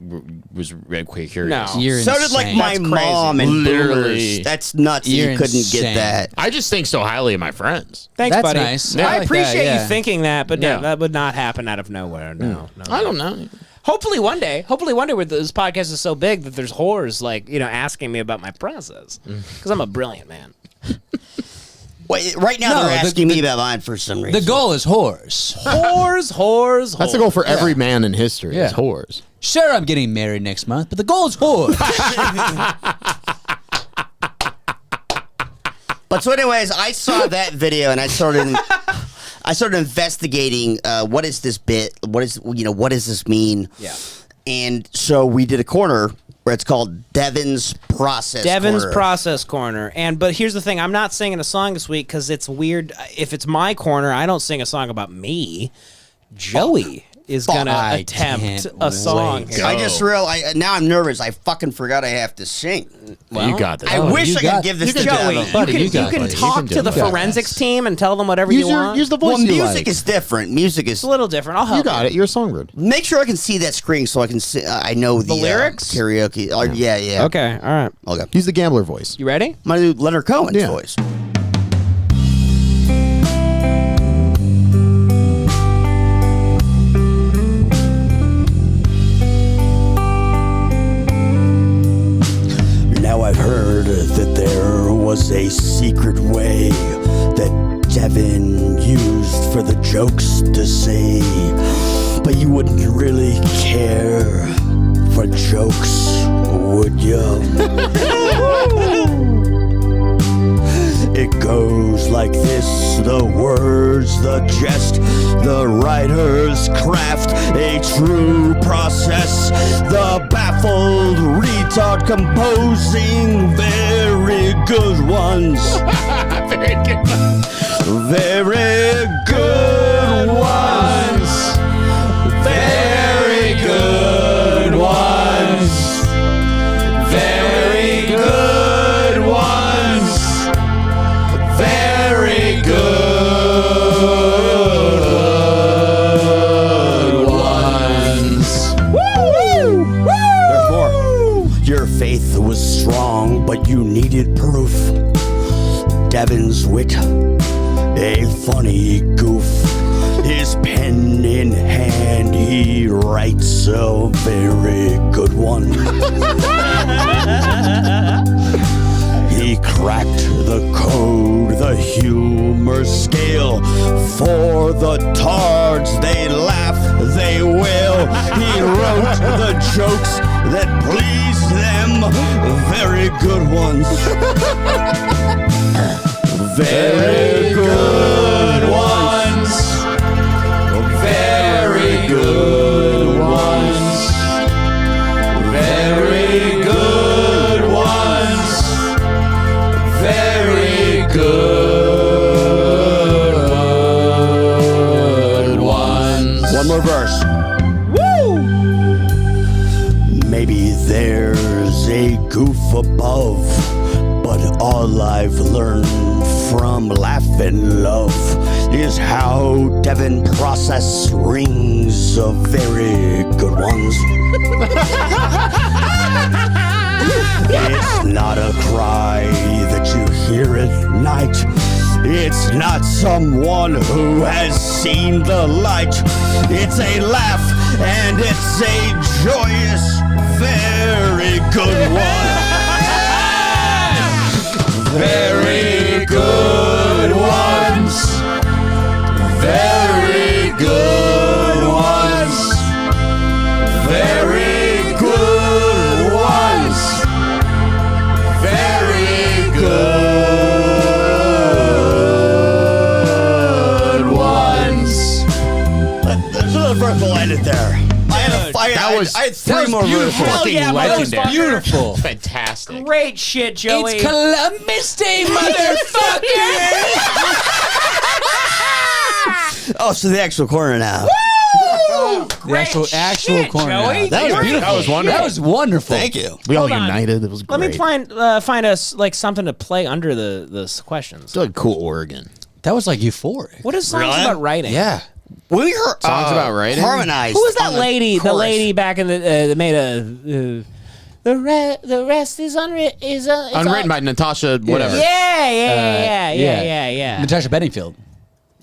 was really curious. No. You're So did like insane. my That's crazy. mom and Literally. boomers. That's nuts. You're You couldn't insane. get that. I just think so highly of my friends. Thanks, That's buddy. nice. Yeah. I I like appreciate that, yeah. you thinking that, but Yeah. no, that would not happen out of nowhere. No, no. I don't know. Hopefully one day where this podcast is so big that there's whores like, asking me about my process. Because I'm a brilliant man. Wait, right now No, they're the- asking me about mine for some reason. The goal is whores. Whores. That's the goal for every man in history. Yeah. Is whores. Sure, I'm getting married next month, but the goal is whores. But so, anyways, I saw that video and I started investigating. What is this bit? What does this mean? Yeah. And so we did a corner where it's called Devan's Devon's Process Corner. But here's the thing. I'm not singing a song this week because it's weird. If it's my corner, I don't sing a song about me. Joey is going to I attempt can't a song. wait. here. I just realized now I'm nervous. I fucking forgot I have to sing. You got this. I wish you I got- could give this you to can- Devin. Joey, Buddy, you you can, got you can it. You talk can do to the it. You got forensics team and tell them whatever you want. Use the voice Well, you music like. is different. Music is. It's a little different. I'll help You got it. You're a songbird. Make sure I can see that screen so I can see. I know the lyrics? karaoke. Yeah. Okay, all right. Okay. Use the gambler voice. You ready? I'm gonna do Leonard Cohen's Yeah. voice. Now I've heard that there was a secret way that Devin used for the jokes to say, but you wouldn't really care for jokes, would you? It goes like this: the words, the jest, the writer's craft, a true process, the baffled retard composing very good ones. Very good. Very good ones. Very good ones. Very good ones. Very good ones. There's more. Your faith was strong, but you needed proof. Devan's wit, a funny goof. His pen in hand, he writes a very good one. He cracked the code, the humor scale. For the tards, they laugh, they wail. He wrote the jokes that pleased them, very good ones. Very good ones. Very good ones. Very good ones. Very good ones. One more verse. Woo! Maybe there's a goof above, but all I've learned from Laugh and Love is how Devin Process rings of very good ones. It's not a cry that you hear at night. It's not someone who has seen the light. It's a laugh and it's a joyous, very good one. Very good ones. was I had three more beautiful. verses. Hell yeah, That was motherfucker. beautiful. Fantastic. Great shit, Joey. It's Columbus Day, motherfucker! Oh, so the actual corner now. The actual shit, corner. Joey. That was Great beautiful. That was wonderful. That was wonderful. Thank you. We all Hold on. united. It was great. Let me find us like something to play under the questions. It's like cool Oregon. That was like euphoric. What is songs Really? about writing? Yeah. We heard Songs about writing? harmonized. Who was that on the lady? The chorus. lady back in the that made a. The rest is unwritten. Unwritten by Natasha, whatever. Yeah. Natasha Bedingfield.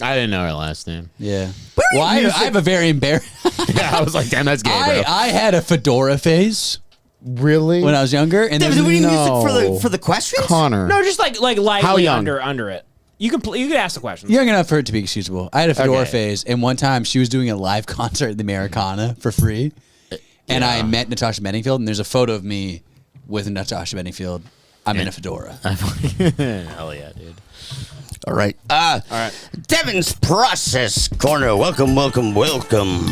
I didn't know her last name. Yeah. Well, I have a very embarrassing. Yeah, I was like, damn, that's gay, bro. I had a fedora phase Really? when I was younger, and Did there's we use No. it for the questions? Connor. No, just like lightly How young? under it. You can ask the question. young enough for it to be excusable. I had a fedora Okay. phase, and one time she was doing a live concert at the Americana for free, and I met Natasha Bedingfield, and there's a photo of me with Natasha Bedingfield. I'm in a fedora. Hell yeah, dude. All right. All right. Devan's Process Corner. Welcome.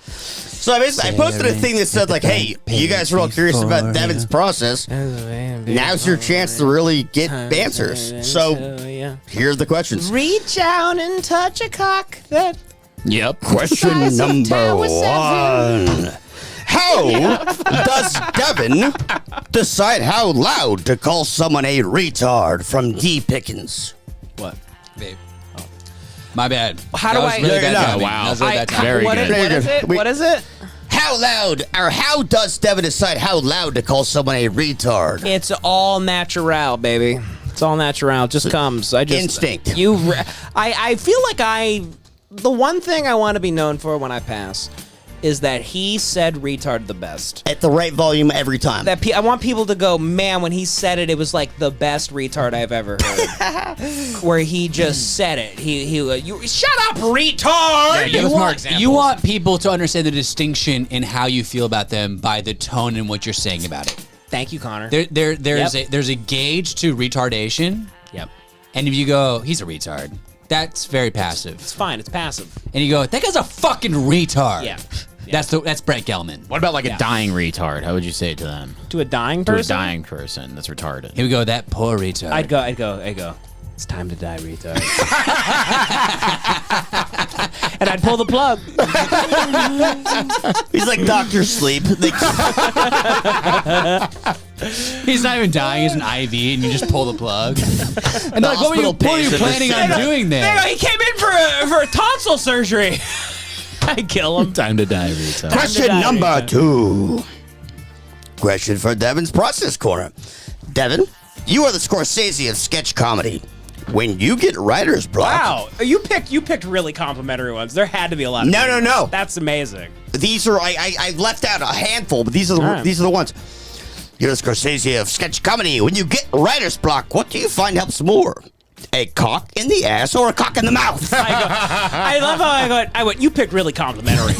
So I posted a thing that said like, "Hey, you guys are all curious about Devan's process. Now's your chance to really get answers." So here's the questions. Reach out and touch a cock that. Yep. Question number 1. How does Devin decide how loud to call someone a retard from D. Pickens? What? Babe. Oh. My bad. How That do was I- really bad No, timing. wow. That was really bad timing. Very What good. is it? We- What is it? How loud, or how does Devin decide how loud to call someone a retard? It's all natural, baby. It's all natural. It just comes. I just Instinct. I feel like the one thing I want to be known for when I pass is that he said retard the best. At the right volume every time. I want people to go, man, when he said it, it was like the best retard I've ever heard. Where he just said it. You shut up, retard! You want people to understand the distinction in how you feel about them by the tone in what you're saying about it. Thank you, Connor. There's a gauge to retardation. Yep. And if you go, he's a retard, that's very passive. It's fine. It's passive. And you go, that guy's a fucking retard. Yeah. That's Brett Gelman. What about like Yeah. a dying retard? How would you say it to them? To a dying To a person? dying person that's retarded. Here we go, that poor retard. I'd go. It's time to die, retard. And I'd pull the plug. He's like Dr. Sleep. He's not even dying, he's an IV, and you just pull the plug. And they're like, what were you planning on doing there? He came in for a tonsil surgery. I kill him. Time to die, retard. Question number 2. Question for Devin's Process Corner. Devin, you are the Scorsese of sketch comedy. When you get writer's block... Wow, you picked really complimentary ones. There had to be a lot. No. That's amazing. These are... I left out a handful, but these are the ones. You're the Scorsese of sketch comedy. When you get writer's block, what do you find helps more? A cock in the ass or a cock in the mouth? I love how I went. You picked really complimentary.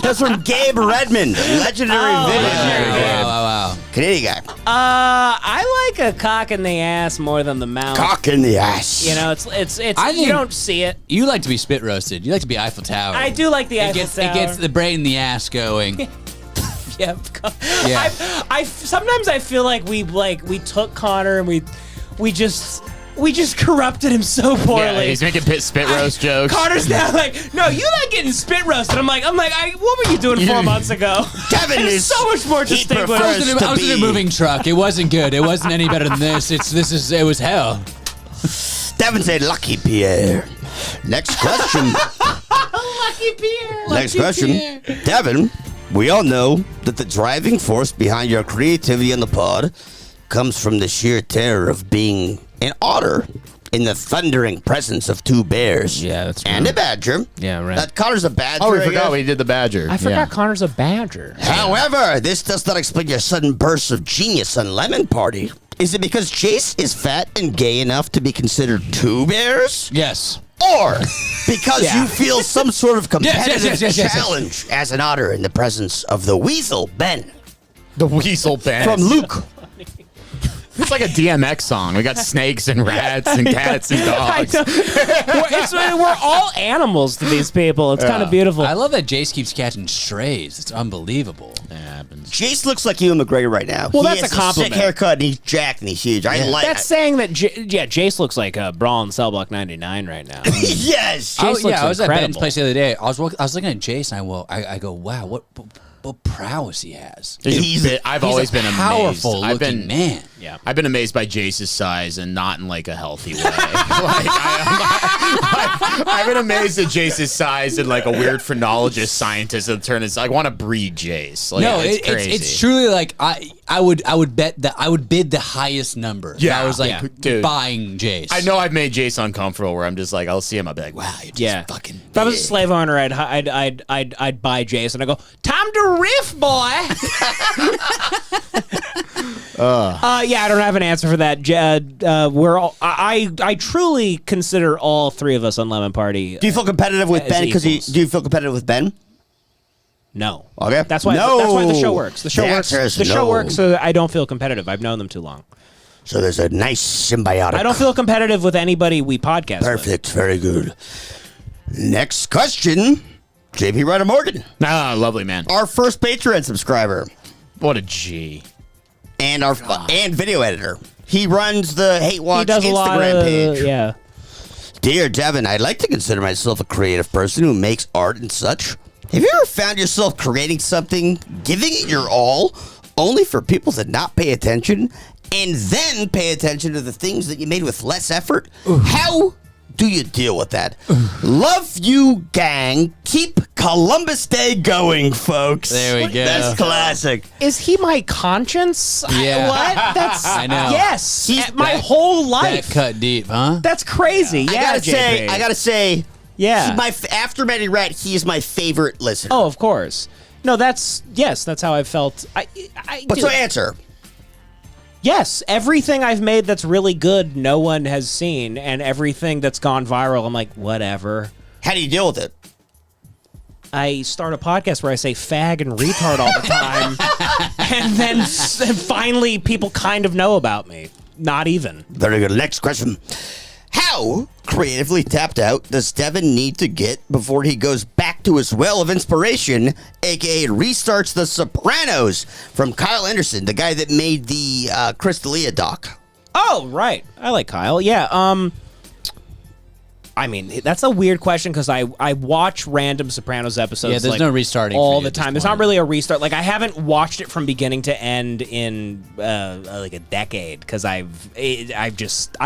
That's from Gabe Redmond, legendary video. Wow. Canadian guy. I like a cock in the ass more than the mouth. Cock in the ass. You know, it's. I think- You don't see it. You like to be spit roasted. You like to be Eiffel Tower. I do like the It Eiffel gets, Tower. it gets the brain in the ass going. Yeah. Yeah. I sometimes I feel like we took Connor and we just corrupted him so poorly. Yeah, he's making spit roast jokes. Connor's now like, no, you like getting spit roasted. I'm like, what were you doing 4 months ago? Devin It's is so much more he distinguished. prefers I was in a moving truck. It wasn't good. It wasn't any better than this. It was hell. Devin's a lucky Pierre. Next question. Lucky Pierre. Next question. Devin, we all know that the driving force behind your creativity on the pod comes from the sheer terror of being an otter in the thundering presence of 2 bears. Yeah, that's and a badger. Yeah, right. Connor's a badger. Oh, we I forgot guess. we did the badger. I forgot Connor's a badger. However, this does not explain your sudden bursts of genius on Lemon Party. Is it because Chase is fat and gay enough to be considered 2 bears? Yes. Or because you feel some sort of competitive yes. challenge as an otter in the presence of the weasel, Ben? The weasel band. From Luke. It's like a DMX song. We got snakes and rats and cats and dogs. We're all animals to these people. It's kind of beautiful. I love that Jace keeps catching strays. It's unbelievable. It happens. Jace looks like Ewan McGregor right now. Well, he that's has a compliment. Sick haircut, and he's jacked, and he's huge. I like. That's saying that. Jace looks like a Brawl in Cell Block 99 right now. Yes. I Jace looks was at Ben's incredible. place the other day. I was looking at Jace, and I go, wow, what prowess he has. I've always been amazed. Powerful looking man. Yeah. I've been amazed by Jace's size and not in like a healthy way. I've been amazed at Jace's size and like a weird phrenologist scientist and turn I want to breed Jace. Like, No, it's crazy. it's truly like I would bet that I would bid the highest number. Yeah, I was like dude. buying Jace. I know I've made Jace uncomfortable where I'm just like, I'll see him, I'll be like, wow, you're just fucking If I was a big. slave owner, I'd buy Jace and I go, time to riff, boy. Yeah, I don't have an answer for that. We're all. I truly consider all three of us on Lemon Party. Do you feel competitive with as Ben? Because equals. do you feel competitive with Ben? No. Okay. That's why. No. That's why the show works. The show The works. answer is The show no. works so that I don't feel competitive. I've known them too long. So there's a nice symbiotic. I don't feel competitive with anybody we podcast with. Perfect. Very good. Next question. JP Ryder Morgan, Ah, lovely man. our first Patreon subscriber, What a G. and our and video editor. He runs the Hate Watch He does a Instagram lot of, page. yeah. Dear Devin, I'd like to consider myself a creative person who makes art and such. Have you ever found yourself creating something, giving it your all, only for people to not pay attention, and then pay attention to the things that you made with less effort? How do you deal with that? Love you, gang. Keep Columbus Day going, folks. There we go. That's classic. Is he my conscience? Yeah. What? That's. I know. Yes. He's- my whole life. That cut deep, huh? That's crazy. Yeah, I gotta say, Yeah. he's my after Matty Rat, he is my favorite listener. Oh, of course. No, that's that's how I felt. But dude, so answer. yes, everything I've made that's really good, no one has seen, and everything that's gone viral, I'm like, whatever. How do you deal with it? I start a podcast where I say fag and retard all the time, and then finally people kind of know about me. Not even. Very good. Next question. How creatively tapped out does Devin need to get before he goes back to his well of inspiration, aka restarts The Sopranos? From Kyle Anderson, the guy that made the Crystalia doc. Oh, right. I like Kyle. Yeah. I mean, that's a weird question because I watch random Sopranos episodes. Yeah, there's like, no restarting all for you the at this time. There's point. not really a restart. Like I haven't watched it from beginning to end in like a decade because I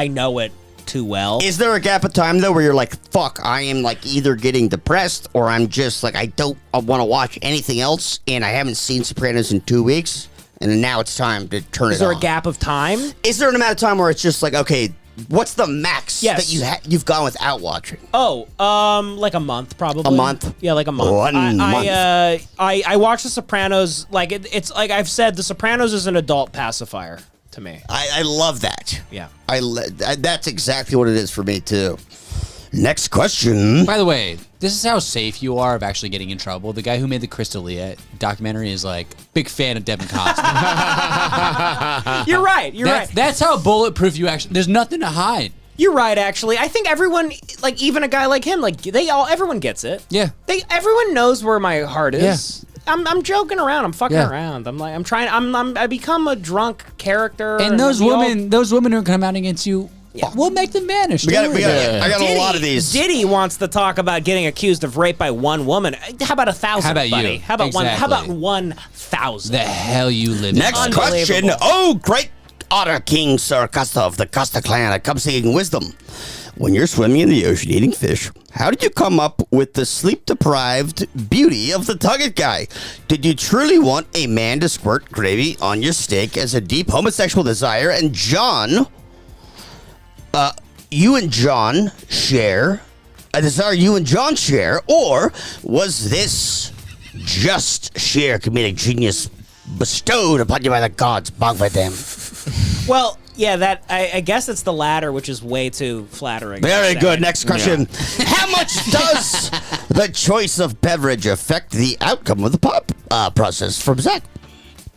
know it too well. Is there a gap of time, though, where you're like, fuck, I am like either getting depressed or I'm just like, I don't want to watch anything else and I haven't seen Sopranos in 2 weeks and now it's time to turn it on? Is there a gap of time? Is there an amount of time where it's just like, okay, what's the max Yes. that you've gone without watching? Oh, like a month probably. A month? Yeah, like a month. One month. I watch The Sopranos. Like it's like I've said, The Sopranos is an adult pacifier to me. I love that. Yeah. That's exactly what it is for me, too. Next question. By the way, this is how safe you are of actually getting in trouble. The guy who made the Crystalia documentary is like big fan of Devin Costa. You're right. You're right. That's how bulletproof you actually. There's nothing to hide. You're right, actually. I think everyone, like even a guy like him, like everyone gets it. Yeah. Everyone knows where my heart is. Yeah. I'm joking around. I'm fucking Yeah. around. I'm like, I become a drunk character. And those we all- women who come out against you, we'll make them vanish. I got Diddy, a lot of these. Diddy wants to talk about getting accused of rape by one woman. How about 1,000? How about buddy? you? How about one? How about Exactly. 1,000? The hell you live in. Next question. Unbelievable. Oh, great Otter King Sir Costa of the Costa clan. I come seeking wisdom. When you're swimming in the ocean eating fish, how did you come up with the sleep-deprived beauty of the Tugget guy? Did you truly want a man to squirt gravy on your steak as a deep homosexual desire? And John, you and John share a desire you and John share, or was this just sheer comedic genius bestowed upon you by the gods? Bong for them. Well, yeah, that I guess it's the latter, which is way too flattering. Very to good. say. Next question. How much does the choice of beverage affect the outcome of the pop process? From Zach.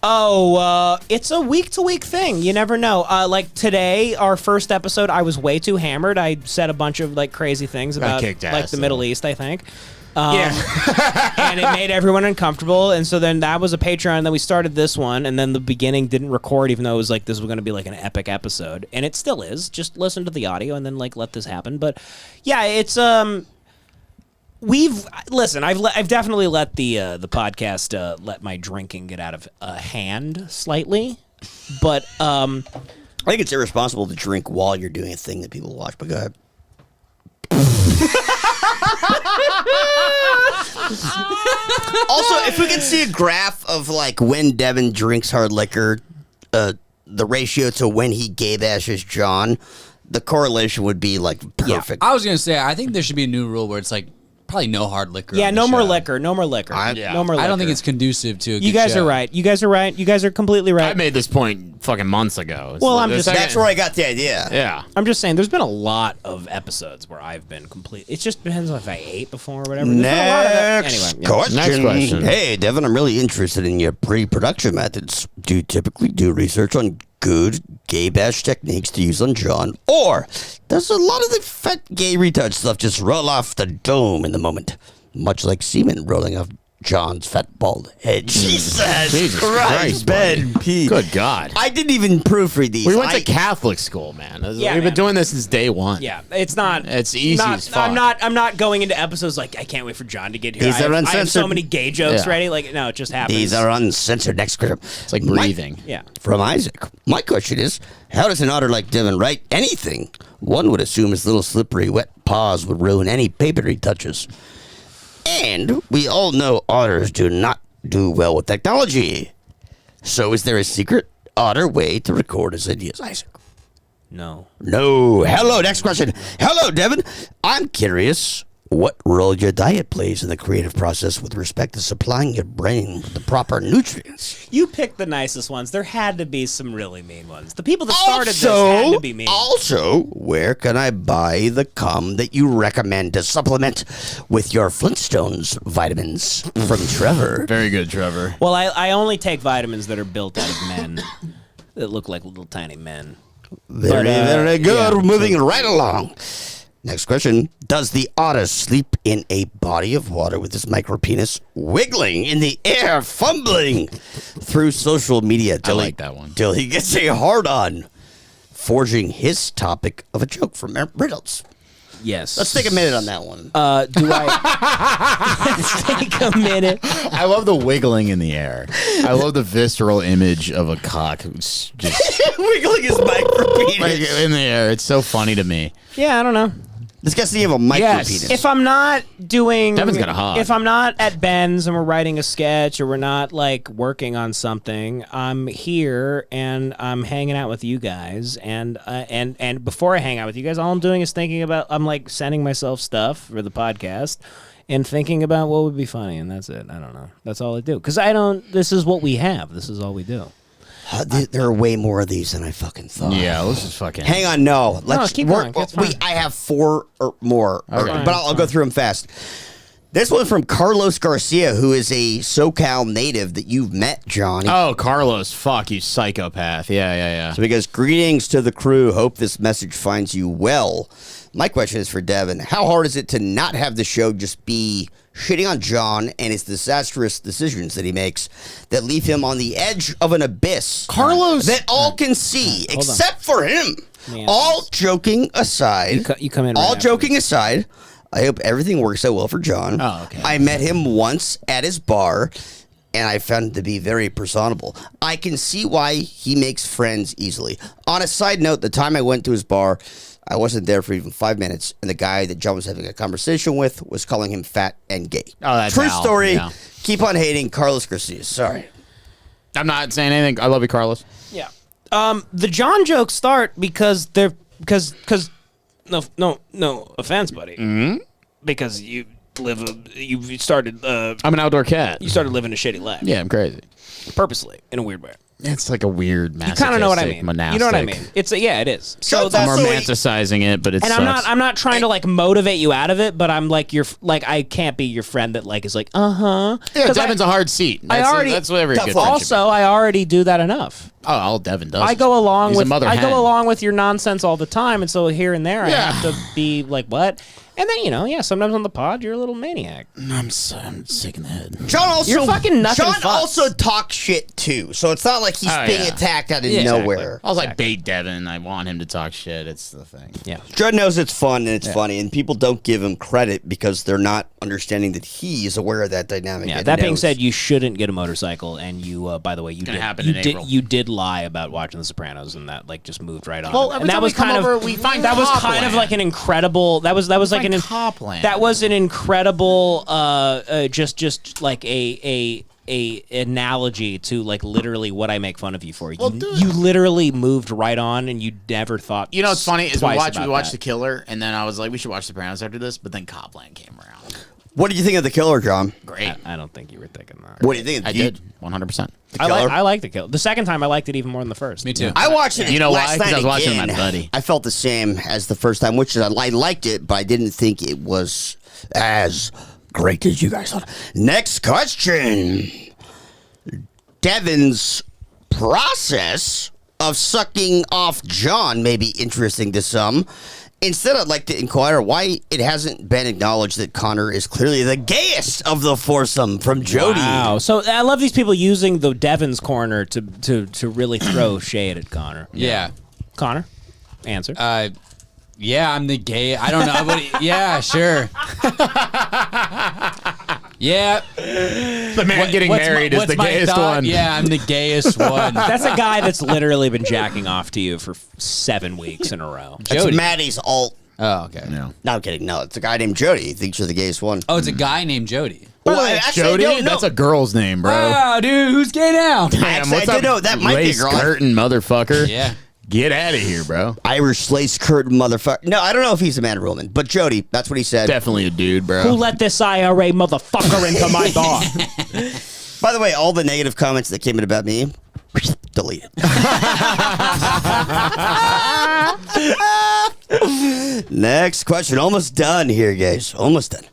Oh, it's a week-to-week thing. You never know. Like today, our first episode, I was way too hammered. I said a bunch of like crazy things about kicked like ass, the though. Middle East, I think. And it made everyone uncomfortable. And so then that was a Patreon. And then we started this one. And then the beginning didn't record, even though it was like this was going to be like an epic episode. And it still is. Just listen to the audio and then like let this happen. But yeah, it's I've definitely let the podcast let my drinking get out of hand slightly, but I think it's irresponsible to drink while you're doing a thing that people watch. But go ahead. Also, if we could see a graph of like when Devin drinks hard liquor, the ratio to when he gay bashes John, the correlation would be like perfect. I was gonna say, I think there should be a new rule where it's like probably no hard liquor. yeah, on the no more show. liquor, no more liquor, no more liquor. I don't think it's conducive to. You guys are right. You guys are right. You guys are completely right. I made this point fucking months ago. It's Well, like I'm the just- second- That's where I got the idea. Yeah. I'm just saying, there's been a lot of episodes where I've been complete. It just depends on if I ate before or whatever. There's been a lot of that. Next Anyway, yeah. question. Next question. Hey, Devin, I'm really interested in your pre-production methods. Do you typically do research on good gay bash techniques to use on John? Or does a lot of the fat gay retouch stuff just roll off the dome in the moment? Much like semen rolling off John's fat bald head. Jesus Christ, Ben P. Good God. I didn't even proofread these. We went to Catholic school, man. Yeah, We've man. been doing this since day one. Yeah, it's not. It's easy as fuck. I'm not going into episodes like I can't wait for John to get here. These I are have so uncensored. many gay jokes Yeah. ready. Like no, it just happens. These are uncensored. Next question. It's like breathing. yeah. From Isaac. My question is, how does an otter like Devin write anything? One would assume his little slippery wet paws would ruin any paper he touches. And we all know otters do not do well with technology. So is there a secret otter way to record his ideas, Isaac? No. No. Hello, next question. Hello, Devin. I'm curious what role your diet plays in the creative process with respect to supplying your brain with the proper nutrients. You picked the nicest ones. There had to be some really mean ones. The people that started this had to be mean. Also, where can I buy the cum that you recommend to supplement with your Flintstones vitamins? From Trevor. Very good, Trevor. Well, I only take vitamins that are built out of men that look like little tiny men. Very, But, very good. yeah, Moving right along. Next question. Does the otter sleep in a body of water with his micropenis wiggling in the air, fumbling through social media I like that one. till he gets a hard-on, forging his topic of a joke from riddles? Yes. Let's take a minute on that one. Do I? Let's take a minute. I love the wiggling in the air. I love the visceral image of a cock who's just Wiggling his micropenis. like, in the air. It's so funny to me. Yeah, I don't know. This guy's thinking of a micropenis. If I'm not doing, Devin's got a hog. if I'm not at Ben's and we're writing a sketch or we're not like working on something, I'm here and I'm hanging out with you guys. And before I hang out with you guys, all I'm doing is thinking about. I'm like sending myself stuff for the podcast and thinking about what would be funny, and that's it. I don't know. That's all I do because I don't. This is what we have. This is all we do. There are way more of these than I fucking thought. Yeah, let's just fucking. Hang on, no. Let's keep going. That's fine. I have 4 or more, Okay. but I'll go through them fast. This one from Carlos Garcia, who is a SoCal native that you've met, Johnny. Oh, Carlos, fuck you, psychopath. Yeah. So he goes, greetings to the crew. Hope this message finds you well. My question is for Devin. How hard is it to not have the show just be shitting on John and his disastrous decisions that he makes that leave him on the edge of an abyss? Carlos- That all can see, Hold on. except for him. Yeah. All joking aside. You come in. All right joking afterwards. aside, I hope everything works out well for John. Oh, okay. I met him once at his bar, and I found him to be very personable. I can see why he makes friends easily. On a side note, the time I went to his bar, I wasn't there for even 5 minutes, and the guy that John was having a conversation with was calling him fat and gay. Oh, that's True Al, story. yeah. Keep on hating Carlos Garcia. Sorry. I'm not saying anything. I love you, Carlos. Yeah. The John jokes start because they're because no offense, buddy. Mm-hmm. Because you started I'm an outdoor cat. you started living a shitty life. Yeah, I'm crazy. Purposely in a weird way. It's like a weird You kind of know what I mean. monastic. You know what I mean? It's it is. So John's that's I'm also romanticizing it, but it's and I'm not trying to like motivate you out of it, but I'm like I can't be your friend that like is like Yeah, Devan's a hard seat. That's what every good friendship also I already do that enough. Oh, all Devan does. I go along He's with a mother hen. go along with your nonsense all the time, and so here and there I Yeah. have to be like what, and then sometimes on the pod you're a little maniac. I'm sick in the head. John also You're fucking nuts and John fucks. also talks shit too, so it's not like he's being attacked out of nowhere. I was like bait Devan. I want him to talk shit. It's the thing. Yeah, John knows it's fun and it's funny, and people don't give him credit because they're not understanding that he's aware of that dynamic. yeah. and That being knows. said, you shouldn't get a motorcycle, and you by the way you Gonna did happen you in did April. you did lie about watching The Sopranos, and that like just moved right on. Well, every and that time was we come kind over, of we find that was kind Copland. of like an incredible that was like Find an Copland. that was an incredible just like a analogy to like literally what I make fun of you for. Well, You, dude. you literally moved right on, and you never thought. You know what's funny is we twice watched about The Killer, and then I was like, we should watch Sopranos after this. But then Copland came around. What did you think of The Killer, John? Great. I don't think you were thinking that. What do you think? I did 100%. I like The Killer. The second time I liked it even more than the first. Me too. I watched it. You know why? last 'Cause night I was watching it with again. my buddy. I felt the same as the first time, which is I liked it, but I didn't think it was as great as you guys thought. Next question: Devan's process of sucking off John may be interesting to some. Instead, I'd like to inquire why it hasn't been acknowledged that Connor is clearly the gayest of the foursome. From Jody. Wow. So I love these people using the Devon's corner to really throw shade at Connor. Yeah. Connor, answer. Yeah, I'm the gay. I don't know. But yeah, sure. Yeah. The man getting married is the my gayest thought? one. Yeah, I'm the gayest one. That's a guy that's literally been jacking off to you for 7 weeks in a row. That's Jody. Maddie's alt. Oh, okay. No. No, I'm kidding. No, it's a guy named Jody. He thinks you're the gayest one. Oh, it's a guy named Jody. Well, actually, Jody? I don't know. That's a girl's name, bro. Wow, dude, who's gay now? Damn, Actually, what's I do up, know that might be a lace girl. curtain motherfucker? Yeah. Get out of here, bro. Irish lace curtain motherfucker. No, I don't know if he's a man or woman, but Jody, that's what he said. Definitely a dude, bro. Who let this IRA motherfucker into my bar? By the way, all the negative comments that came in about me, deleted. Next question. Almost done here, guys. Almost done.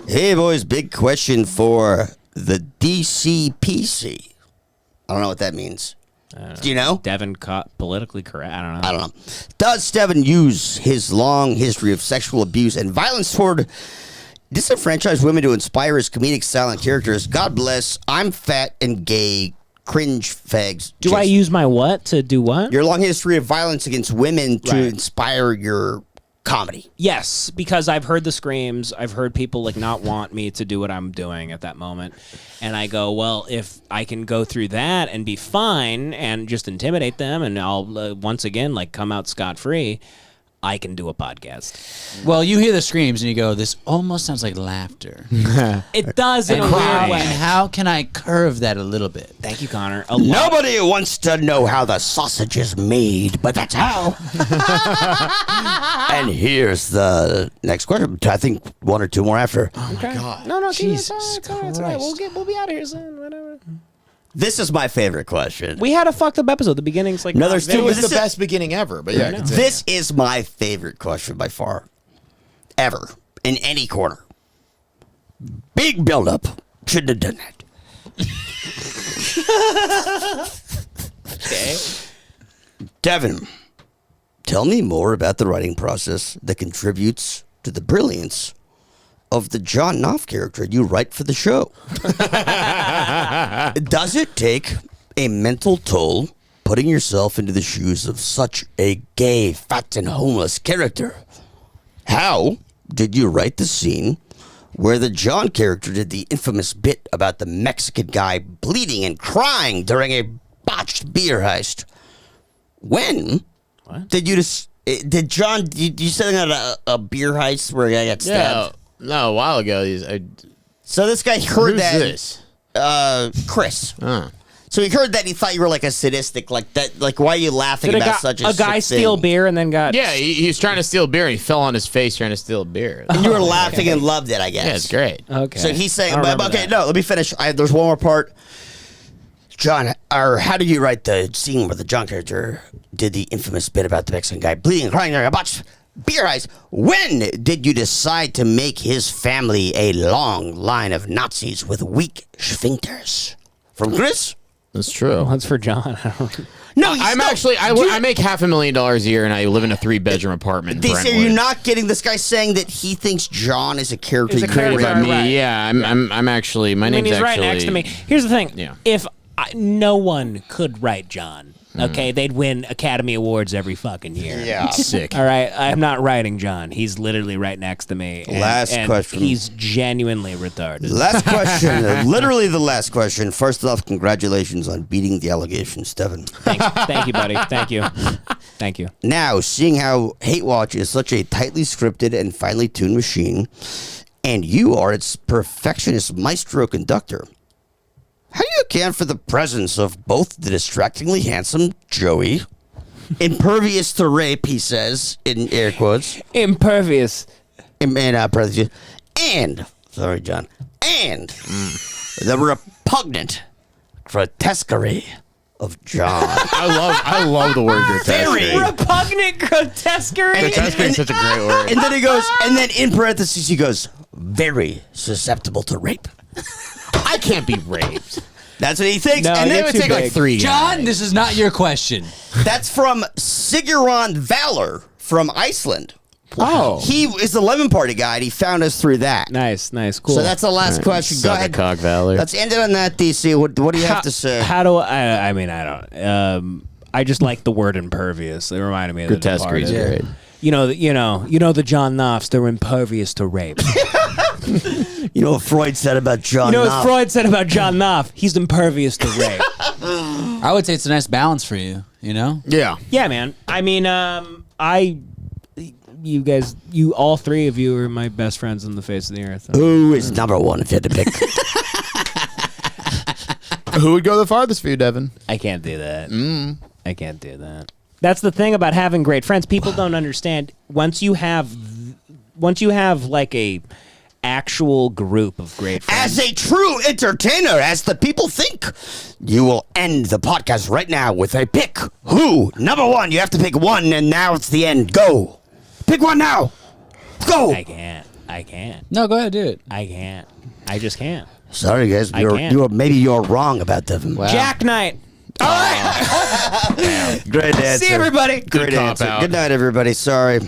Hey, boys, big question for the DCPC. I don't know what that means. Do you know? Devon caught politically correct. I don't know. I don't know. Does Devan use his long history of sexual abuse and violence toward disenfranchised women to inspire his comedic style and characters? God bless. I'm fat and gay. Cringe fags. Do I use my what to do what? Your long history of violence against women to Right. inspire your comedy? Yes, because I've heard the screams. I've heard people like not want me to do what I'm doing at that moment. And I go, well, if I can go through that and be fine and just intimidate them and I'll once again like come out scot-free, I can do a podcast. Well, you hear the screams and you go, this almost sounds like laughter. It does in a And weird how, way. and how can I curve that a little bit? Thank you, Connor. A lot. Nobody wants to know how the sausage is made, but that's how. And here's the next question. I think one or two more after. Okay. No, Jesus it's all right. It's all right. Christ. We'll be out of here soon. Whatever. This is my favorite question. We had a fucked up episode. The beginning's like No, not there's very- two. It was This the is- best beginning ever, but yeah. continue. This is my favorite question by far. Ever. In any corner. Big buildup. Shouldn't have done that. Okay. Devan, tell me more about the writing process that contributes to the brilliance of the John Knopf character you write for the show. Does it take a mental toll putting yourself into the shoes of such a gay, fat, and homeless character? How did you write the scene where the John character did the infamous bit about the Mexican guy bleeding and crying during a botched beer heist? When did you just... Did John... Did you say about a beer heist where a guy got stabbed? No, a while ago. So this guy heard Who's that. this? Chris. Huh. So he heard that and he thought you were like a sadistic, like that. Like, why are you laughing Did about such a guy sick steal thing? beer and then got... Yeah, he was trying to steal beer and he fell on his face trying to steal beer. And you were laughing and loved it, I guess. Yeah, it's great. Okay. So he's saying, I but, remember okay, that. no, let me finish. There's one more part. John, or how did you write the scene where the John character did the infamous bit about the Mexican guy bleeding, crying, a bunch beer eyes? When did you decide to make his family a long line of Nazis with weak sphincters? From Chris? That's true. That's for John. No, I'm actually I make $500,000 a year and I live in a 3-bedroom apartment. In They say Brentwood. you're not getting this guy saying that he thinks John is a character. He's a you created character, by me. right. Yeah, I'm actually my I mean, name's he's right actually next to me. Here's the thing. Yeah. If no one could write John, okay, they'd win Academy Awards every fucking year. Yeah. Sick. All right, I'm not writing John. He's literally right next to me. Last question. He's genuinely retarded. Last question. Literally the last question. First off, congratulations on beating the allegations, Devin. Thank you, buddy. Thank you. Thank you. Now, seeing how Hate Watch is such a tightly scripted and finely tuned machine, and you are its perfectionist maestro conductor, how do you account for the presence of both the distractingly handsome Joey, impervious to rape, he says, in air quotes, Impervious. parentheses, and, sorry, John, and the repugnant grotesquerie of John. I love the word grotesque. Repugnant grotesquerie. Grotesque is such a great word. And then he goes, and then in parentheses he goes, very susceptible to rape. I can't be raped. That's what he thinks. No, and It then would too take like big. 3 John, this is not your question. that's from Sigurðan Valor from Iceland. Oh. He is the Lemon Party guy, and he found us through that. Nice, cool. So that's the last question. Go ahead. Cock Valor. Let's end it on that, DC. What do you have to say? How do I mean, I don't. I just like the word impervious. It reminded me of The Grotesque is Departed. great. You know the John Knopfs. They're impervious to rape. You know what Freud said about John You know what Knopf? Freud said about John Knopf? He's impervious to rape. I would say it's a nice balance for you, you know? Yeah. Yeah, man. I mean, you guys, all three of you are my best friends on the face of the earth. Who is number one if you had to pick? Who would go the farthest for you, Devin? I can't do that. I can't do that. That's the thing about having great friends. People don't understand. Once you have like a actual group of great friends. As a true entertainer, as the people think, you will end the podcast right now with a pick. Who? Number one. You have to pick one, and now it's the end. Go. Pick one now. Go. I can't. No, go ahead, do it. I can't. I just can't. Sorry, guys. I can't. Maybe you're wrong about Devin. Jack Knight. Great answer. See everybody. Great cop answer. out. Good night, everybody. Sorry.